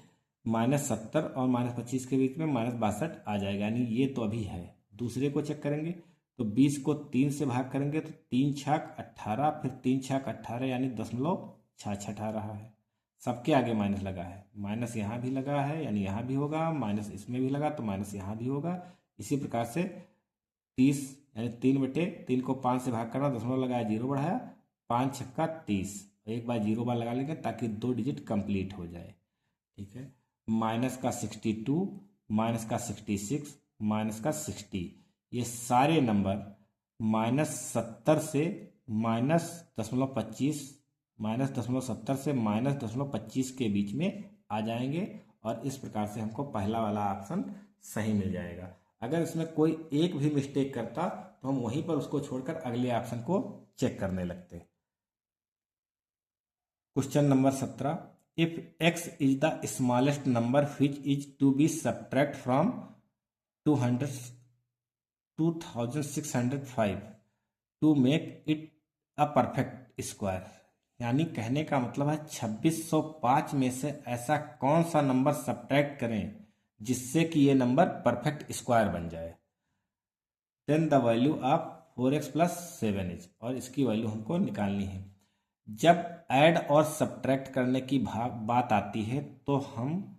[SPEAKER 1] -70 और -25 के बीच में -62 आ जाएगा, यानी ये तो अभी है। दूसरे को चेक करेंगे तो 20 को 3 से भाग करेंगे तो 3 छाक 18, फिर 3 छाक 18 यानी 0.66 आ रहा है। सबके आगे माइनस लगा है, माइनस यहाँ भी लगा है यानी यहाँ भी होगा, माइनस इसमें भी लगा तो माइनस यहाँ भी होगा। इसी प्रकार से 30 यानी 3/3 को 5 से भाग करना, दशमलव लगाया, जीरो बढ़ाया, 5 छक्का 30, एक बार जीरो बार लगा लेंगे ताकि 2 डिजिट कंप्लीट हो जाए। ठीक है, माइनस का 62, माइनस का 66, माइनस का 60, ये सारे नंबर -70 से -0.25, -0.70 से -0.25 के बीच में आ जाएंगे। और इस प्रकार से हमको पहला वाला ऑप्शन सही मिल जाएगा। अगर इसमें कोई एक भी मिस्टेक करता तो हम वहीं पर उसको छोड़कर अगले ऑप्शन को चेक करने लगते। Question number 17, if x is the smallest number which is to be subtract from 2605 to make it a perfect square. यानी कहने का मतलब है 2605 में से ऐसा कौन सा नंबर सब्ट्रैक्ट करें जिससे कि ये नंबर परफेक्ट स्क्वायर बन जाए। Then the value of 4x + 7 और इसकी वैल्यू हमको निकालनी है। जब ऐड और सब्ट्रैक्ट करने की बात आती है तो हम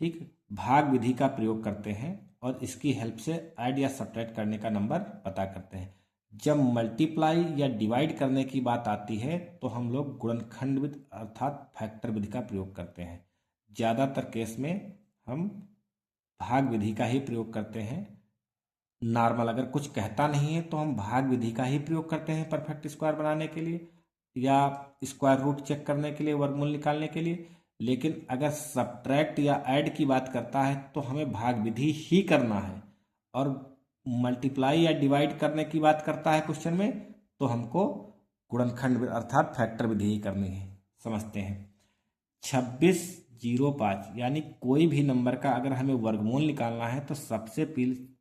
[SPEAKER 1] ठीक भाग विधि का प्रयोग करते हैं और इसकी हेल्प से ऐड या सब्ट्रैक्ट करने का नंबर पता करते हैं। जब मल्टीप्लाई या डिवाइड करने की बात आती है तो हम लोग गुणनखंड विधि अर्थात फैक्टर विधि का प्रयोग करते हैं। ज़्यादातर केस में हम भाग विधि का ही प्रयोग करते हैं। नॉर्मल अगर कुछ कहता नहीं है तो हम भाग विधि का ही प्रयोग करते हैं परफेक्ट स्क्वायर बनाने के लिए या स्क्वायर रूट चेक करने के लिए, वर्गमूल निकालने के लिए। लेकिन अगर सब्ट्रैक्ट या ऐड की बात करता है तो हमें भाग विधि ही करना है। और मल्टीप्लाई या डिवाइड करने की बात करता है क्वेश्चन में तो हमको गुणनखंड अर्थात फैक्टर विधि ही करनी है। समझते हैं। 2605 यानी कोई भी नंबर का अगर हमें वर्गमूल निकालना है तो सबसे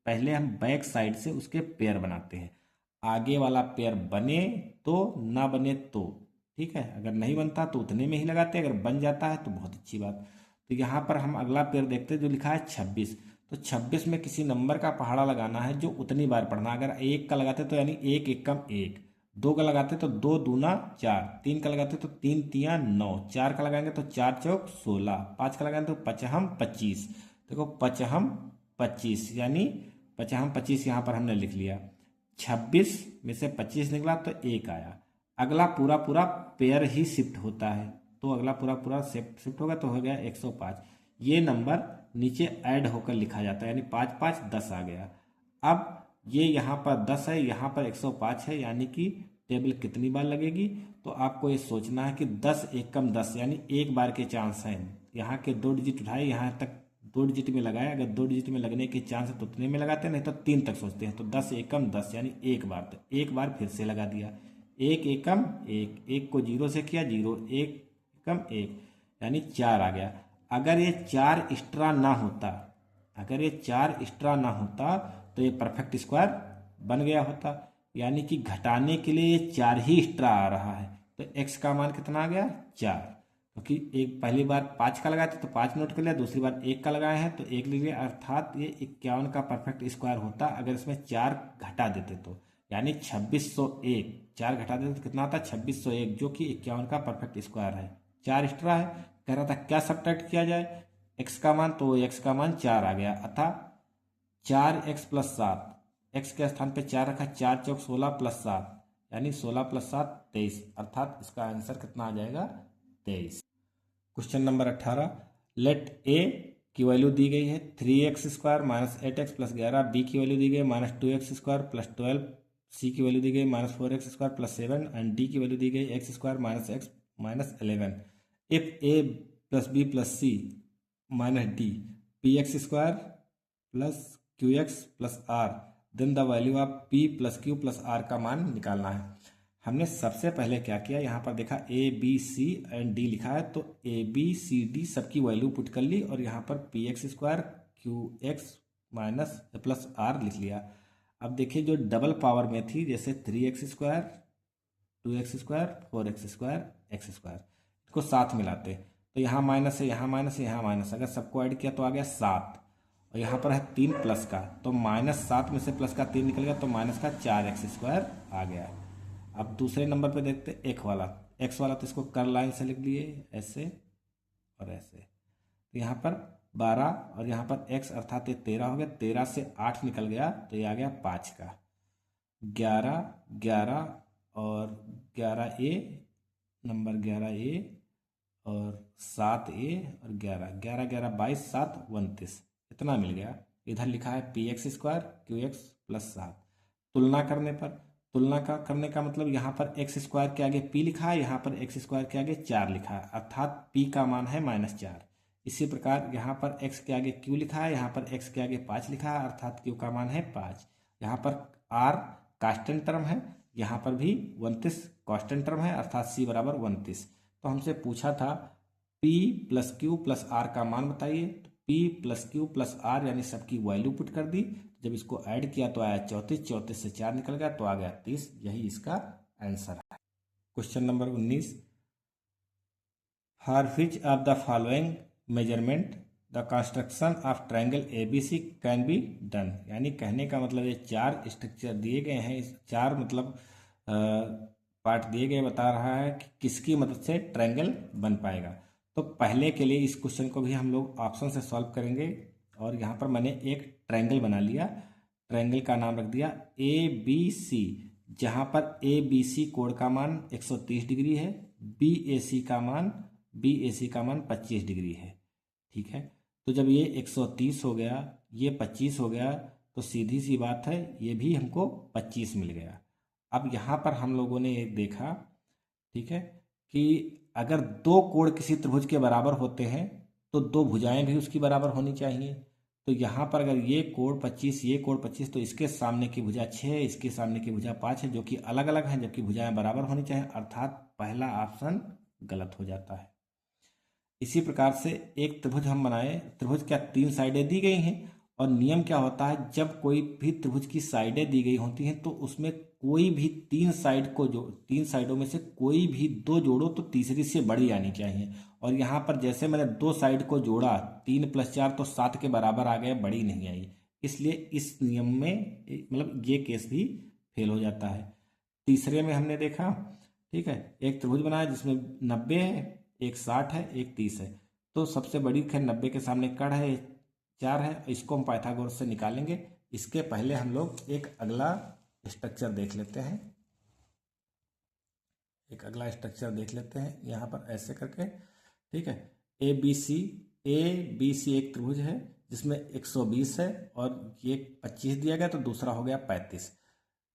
[SPEAKER 1] पहले हम बैक साइड से उसके पेयर बनाते हैं। आगे वाला पेयर बने तो, ना बने तो ठीक है, अगर नहीं बनता तो उतने में ही लगाते हैं, अगर बन जाता है तो बहुत अच्छी बात। तो यहाँ पर हम अगला पेयर देखते हैं जो लिखा है 26। तो 26 में किसी नंबर का पहाड़ा लगाना है जो उतनी बार पढ़ना। अगर 1 का लगाते तो यानी 1 एकम 1, 2 का लगाते तो 2 दूना 4, 3 का लगाते तो 3 तियां 9, 4 का लगाएंगे तो 4 चौक 16, 5 का लगाएंगे तो पचहम 25। देखो पचहम 25 यानी पचहम 25 यहाँ पर हमने लिख लिया। 26 में से 25 निकला तो 1 आया। अगला पूरा पूरा पेयर ही शिफ्ट होता है तो अगला पूरा पूरा शिफ्ट होगा तो हो गया 105। ये नंबर नीचे ऐड होकर लिखा जाता है यानी 5 5 10 आ गया। अब ये यहाँ पर 10 है, यहाँ पर 105 है, यानी कि टेबल कितनी बार लगेगी। तो आपको ये सोचना है कि 10 एकम 10 यानी एक बार के चांस हैं। यहाँ के 2 डिजिट उठाए, यहाँ तक 2 डिजिट में लगाया। अगर 2 डिजिट में लगने के चांस है तो उतने में लगाते हैं, नहीं तो 3 तक सोचते हैं। तो 10 एकम 10 यानी एक बार, तो एक बार फिर से लगा दिया। 1 एकम 1, 1 को 0 से किया 0, 1 एकम 1 यानी 4 आ गया। अगर ये 4 एक्स्ट्रा ना होता, अगर ये 4 एक्स्ट्रा ना होता तो ये परफेक्ट स्क्वायर बन गया होता। यानी कि घटाने के लिए ये 4 ही एक्स्ट्रा आ रहा है। तो x का मान कितना आ गया 4, क्योंकि एक पहली बार 5 का लगाए थे तो 5 नोट कर लिया, दूसरी बार 1 का लगाए हैं तो 1 लिख लिया। अर्थात ये 51 का परफेक्ट स्क्वायर होता अगर इसमें 4 घटा देते तो, यानी 2601। 4 घटा देते तो कितना आता 2601, जो कि 51 का परफेक्ट स्क्वायर है। 4 एक्स्ट्रा है। कह रहा था क्या सब्ट्रैक्ट किया जाए x का मान, तो x का मान 4 आ गया। अतः 4x + 7, x के स्थान पे 4 रखा, 4 चौक 16 + 7 यानी 16 + 7 23। अर्थात इसका आंसर कितना आ जाएगा 23। क्वेश्चन नंबर 18, लेट a की वैल्यू दी गई है 3x² - 8x + 11, b की वैल्यू दी गई -2x² + 12, c की वैल्यू दी गई -4x² + 7 एंड d की वैल्यू दी गई x² - x - 11। If a + b + c - d px² + qx + r then the value of p plus q plus r का मान निकालना है। हमने सबसे पहले क्या किया, यहाँ पर देखा A B C and D लिखा है, तो ए बी सी डी सबकी वैल्यू पुट कर ली और यहाँ पर p x square q x minus plus r लिख लिया। अब देखिए जो डबल पावर में थी, जैसे 3x square 2x square 4x square x square, इसको साथ मिलाते तो यहाँ माइनस है, यहाँ माइनस है, यहाँ माइनस, अगर सबको ऐड किया तो आ गया 7 और यहाँ पर है 3 प्लस का, तो -7 में से प्लस का 3 निकल गया तो माइनस का 4x स्क्वायर आ गया। अब दूसरे नंबर पे देखते एक्स वाला तो इसको कर लाइन से लिख लिए ऐसे और ऐसे, तो यहाँ पर 12 और यहाँ पर x अर्थात ये 13 हो गया, 13 से 8 निकल गया तो ये आ गया 5 का, 11 और 11a नंबर 11a और 7a और 11 11 22 7 29, इतना मिल गया। इधर लिखा है P x square q x plus 7। तुलना करने का मतलब यहाँ पर एक्स स्क्वायर के आगे p लिखा है, यहाँ पर एक्स स्क्वायर के आगे 4 लिखा है, अर्थात p का मान है -4। इसी प्रकार यहाँ पर x के आगे q लिखा है, यहाँ पर x के आगे 5 लिखा है, अर्थात q का मान है 5। यहाँ पर r कांस्टेंट टर्म है, यहाँ पर भी 29 कांस्टेंट टर्म है, अर्थात c बराबर 29। तो हमसे पूछा था p plus q plus r का मान बताइए, तो p plus q plus r यानी सबकी वैल्यू पुट कर दी, जब इसको ऐड किया तो आया 34 से 4 निकल गया तो आ गया 30, यही इसका आंसर है। Question number 19, for which of the following measurement the construction of triangle ABC can be done, यानी कहने का मतलब ये 4 स्ट्रक्चर दिए गए हैं, इस 4 मतलब पार्ट दिए गए, बता रहा है कि किसकी मदद से ट्रायंगल बन पाएगा। तो पहले के लिए इस क्वेश्चन को भी हम लोग ऑप्शन से सॉल्व करेंगे और यहाँ पर मैंने एक ट्रायंगल बना लिया, ट्रायंगल का नाम रख दिया ABC, जहाँ पर ABC कोण का मान 130 डिग्री है, BAC का मान 25 डिग्री है। ठीक है, तो जब ये 130 हो गया, ये 25 हो गया, तो सीधी सी बात है ये भी हमको 25 मिल गया। अब यहाँ पर हम लोगों ने एक देखा, ठीक है, कि अगर 2 कोण किसी त्रिभुज के बराबर होते हैं तो 2 भुजाएं भी उसकी बराबर होनी चाहिए। तो यहाँ पर अगर ये कोण 25 ये कोण 25, तो इसके सामने की भुजा 6 इसके सामने की भुजा 5 है, जो कि अलग अलग हैं, जबकि भुजाएं बराबर होनी चाहिए, अर्थात पहला ऑप्शन गलत हो जाता है। इसी प्रकार से एक त्रिभुज हम बनाए, त्रिभुज क्या 3 साइडें दी गई हैं, और नियम क्या होता है, जब कोई भी त्रिभुज की साइडें दी गई होती हैं तो उसमें कोई भी 3 साइडों में से कोई भी 2 जोड़ो तो तीसरी से बड़ी आनी चाहिए। और यहाँ पर जैसे मैंने 2 साइड को जोड़ा 3 + 4 तो 7 के बराबर आ गए, बड़ी नहीं आई, इसलिए इस नियम में मतलब ये केस भी फेल हो जाता है। तीसरे में हमने देखा, ठीक है, एक त्रिभुज बनाया जिसमें 90 है, एक 60 है, एक 30 है, तो सबसे बड़ी खैर 90 के सामने कड़ है 4 है, इसको हम पाइथागोरस से निकालेंगे। इसके पहले हम लोग एक अगला स्ट्रक्चर देख लेते हैं, यहाँ पर ऐसे करके, ठीक है, ए बी सी एक त्रिभुज है जिसमें 120 है और ये 25 दिया गया, तो दूसरा हो गया 35।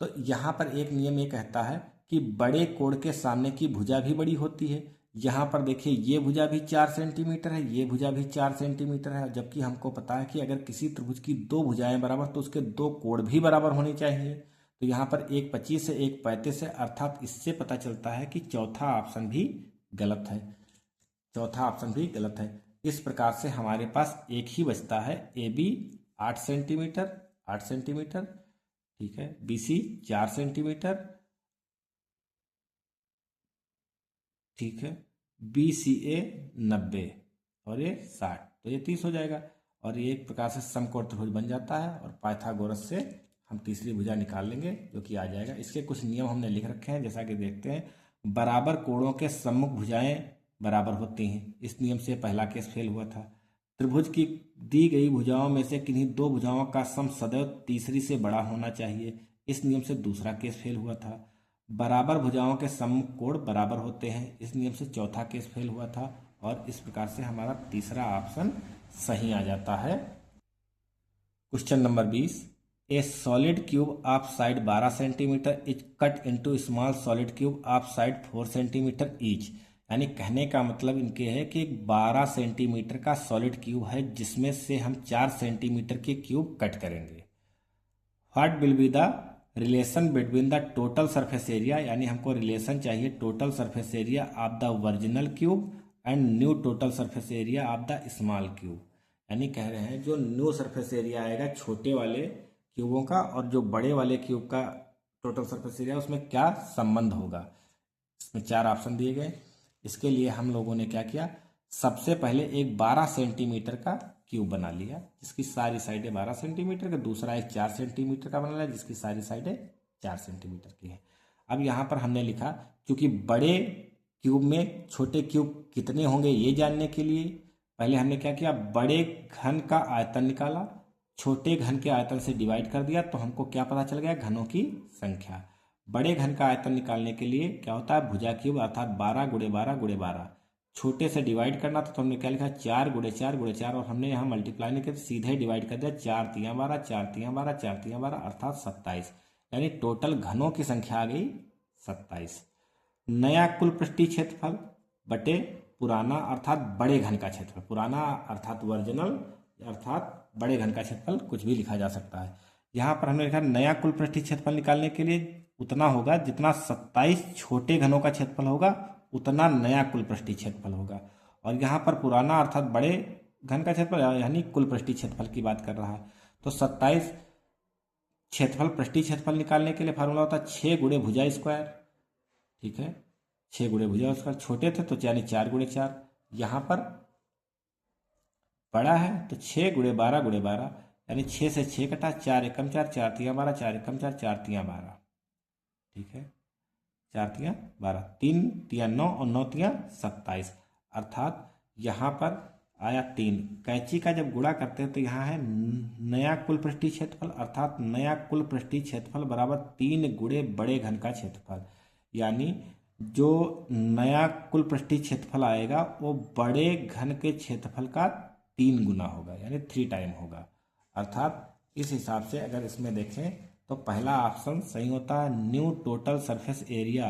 [SPEAKER 1] तो यहाँ पर एक नियम ये कहता है कि बड़े कोण के सामने की भुजा भी बड़ी होती है। यहाँ पर देखिए ये भुजा भी 4 सेंटीमीटर है, ये भुजा भी 4 सेंटीमीटर है, जबकि हमको पता है कि अगर किसी त्रिभुज की 2 भुजाएं बराबर तो उसके 2 कोण भी बराबर होने चाहिए। तो यहाँ पर एक 25 है एक 35 है, अर्थात इससे पता चलता है कि चौथा ऑप्शन भी गलत है। इस प्रकार से हमारे पास एक ही बचता है, ए बी 8 सेंटीमीटर, ठीक है, BC 4 सेंटीमीटर, ठीक है, BCA 90 और ये 60, तो ये 30 हो जाएगा और ये एक प्रकार से समकोण त्रिभुज बन जाता है। और पाइथागोरस से हम तीसरी भुजा निकाल लेंगे जो कि आ जाएगा। इसके कुछ नियम हमने लिख रखे हैं, जैसा कि देखते हैं, बराबर कोणों के सम्मुख भुजाएं बराबर होती हैं, इस नियम से पहला केस फेल हुआ था। त्रिभुज की दी गई भुजाओं में से किन्हीं 2 भुजाओं का सम सदैव तीसरी से बड़ा होना चाहिए, इस नियम से दूसरा केस फेल हुआ था। बराबर भुजाओं के सम्मुख कोण बराबर होते हैं, इस नियम से चौथा केस फेल हुआ था। और इस प्रकार से हमारा तीसरा ऑप्शन सही आ जाता है। Question number 20, A solid cube of side 12 centimetre is cut into small solid cube of side 4 centimetre each, यानी कहने का मतलब इनके है कि 12 सेंटीमीटर का सॉलिड क्यूब है जिसमें से हम 4 सेंटीमीटर के क्यूब कट करेंगे। What will be the relation between the total surface area, यानी हमको रिलेशन चाहिए total surface area of the original cube and new total surface area of the small cube. यानी कह रहे हैं जो न्यू सरफेस एरिया आएगा छोटे वाले क्यूबों का और जो बड़े वाले क्यूब का टोटल सरफेस एरिया, उसमें क्या संबंध होगा। इसमें 4 ऑप्शन दिए गए। इसके लिए हम लोगों ने क्या किया, सबसे पहले एक 12 सेंटीमीटर का क्यूब बना लिया जिसकी सारी साइडें 12 सेंटीमीटर का, दूसरा एक 4 सेंटीमीटर का बना लिया जिसकी सारी साइडें 4 सेंटीमीटर की है। अब यहाँ पर हमने लिखा क्योंकि बड़े क्यूब में छोटे क्यूब कितने होंगे ये जानने के लिए पहले हमने क्या किया, बड़े घन का आयतन निकाला, छोटे घन के आयतन से डिवाइड कर दिया, तो हमको क्या पता चल गया, घनों की संख्या। बड़े घन का आयतन निकालने के लिए क्या होता है, भुजा क्यूब अर्थात 12 गुणे 12 गुणे 12। छोटे से डिवाइड करना तो हमने क्या लिखा, 4 गुणे 4 गुणे 4, और हमने यहाँ मल्टीप्लाई नहीं किया सीधे डिवाइड कर दिया, 4 तियां 12 4 तियां 12 4 तियां 12 अर्थात 27। यानी टोटल घनों की संख्या आ गई 27। नया कुल पृष्ठीय क्षेत्रफल बटे पुराना अर्थात बड़े घन का क्षेत्रफल, पुराना अर्थात ओरिजिनल अर्थात बड़े घन का क्षेत्रफल, कुछ भी लिखा जा सकता है। यहाँ पर हमने लिखा नया कुल पृष्ठीय क्षेत्रफल निकालने के लिए उतना होगा जितना 27 छोटे घनों का क्षेत्रफल होगा उतना नया कुल पृष्ठीय क्षेत्रफल होगा। और यहाँ पर पुराना अर्थात बड़े घन का क्षेत्रफल यानी कुल पृष्ठीय क्षेत्रफल की बात कर रहा है। तो 27 क्षेत्रफल पृष्ठीय क्षेत्रफल निकालने के लिए फार्मूला होता है 6 गुणे भुजा स्क्वायर। ठीक है, 6 गुणे भुजा स्क्वायर, छोटे थे तो यानी 4 गुणे 4, यहाँ पर बड़ा है तो 6 गुणे 12 गुणे 12, यानी 6 से 6 कटा, 4 एकम 4 4 तियां 12 4 एकम 4 4 तियां 12। ठीक है, 4 तियां 12, 3 तियां 9 और 9 तियां 27, अर्थात यहाँ पर आया 3। कैंची का जब गुणा करते हैं तो यहाँ है नया कुल पृष्ठीय क्षेत्रफल अर्थात नया कुल पृष्ठीय क्षेत्रफल बराबर 3 गुणे बड़े घन का क्षेत्रफल, यानी जो नया कुल पृष्ठीय क्षेत्रफल आएगा वो बड़े घन के क्षेत्रफल का 3 गुना होगा, यानी 3 टाइम होगा। अर्थात इस हिसाब से अगर इसमें देखें तो पहला ऑप्शन सही होता है, new total surface area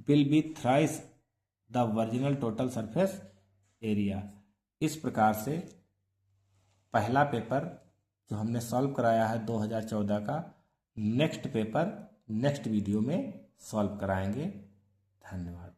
[SPEAKER 1] will be thrice the original total surface area. इस प्रकार से पहला पेपर जो हमने सॉल्व कराया है 2014 का, नेक्स्ट पेपर नेक्स्ट वीडियो में सॉल्व कराएंगे। धन्यवाद।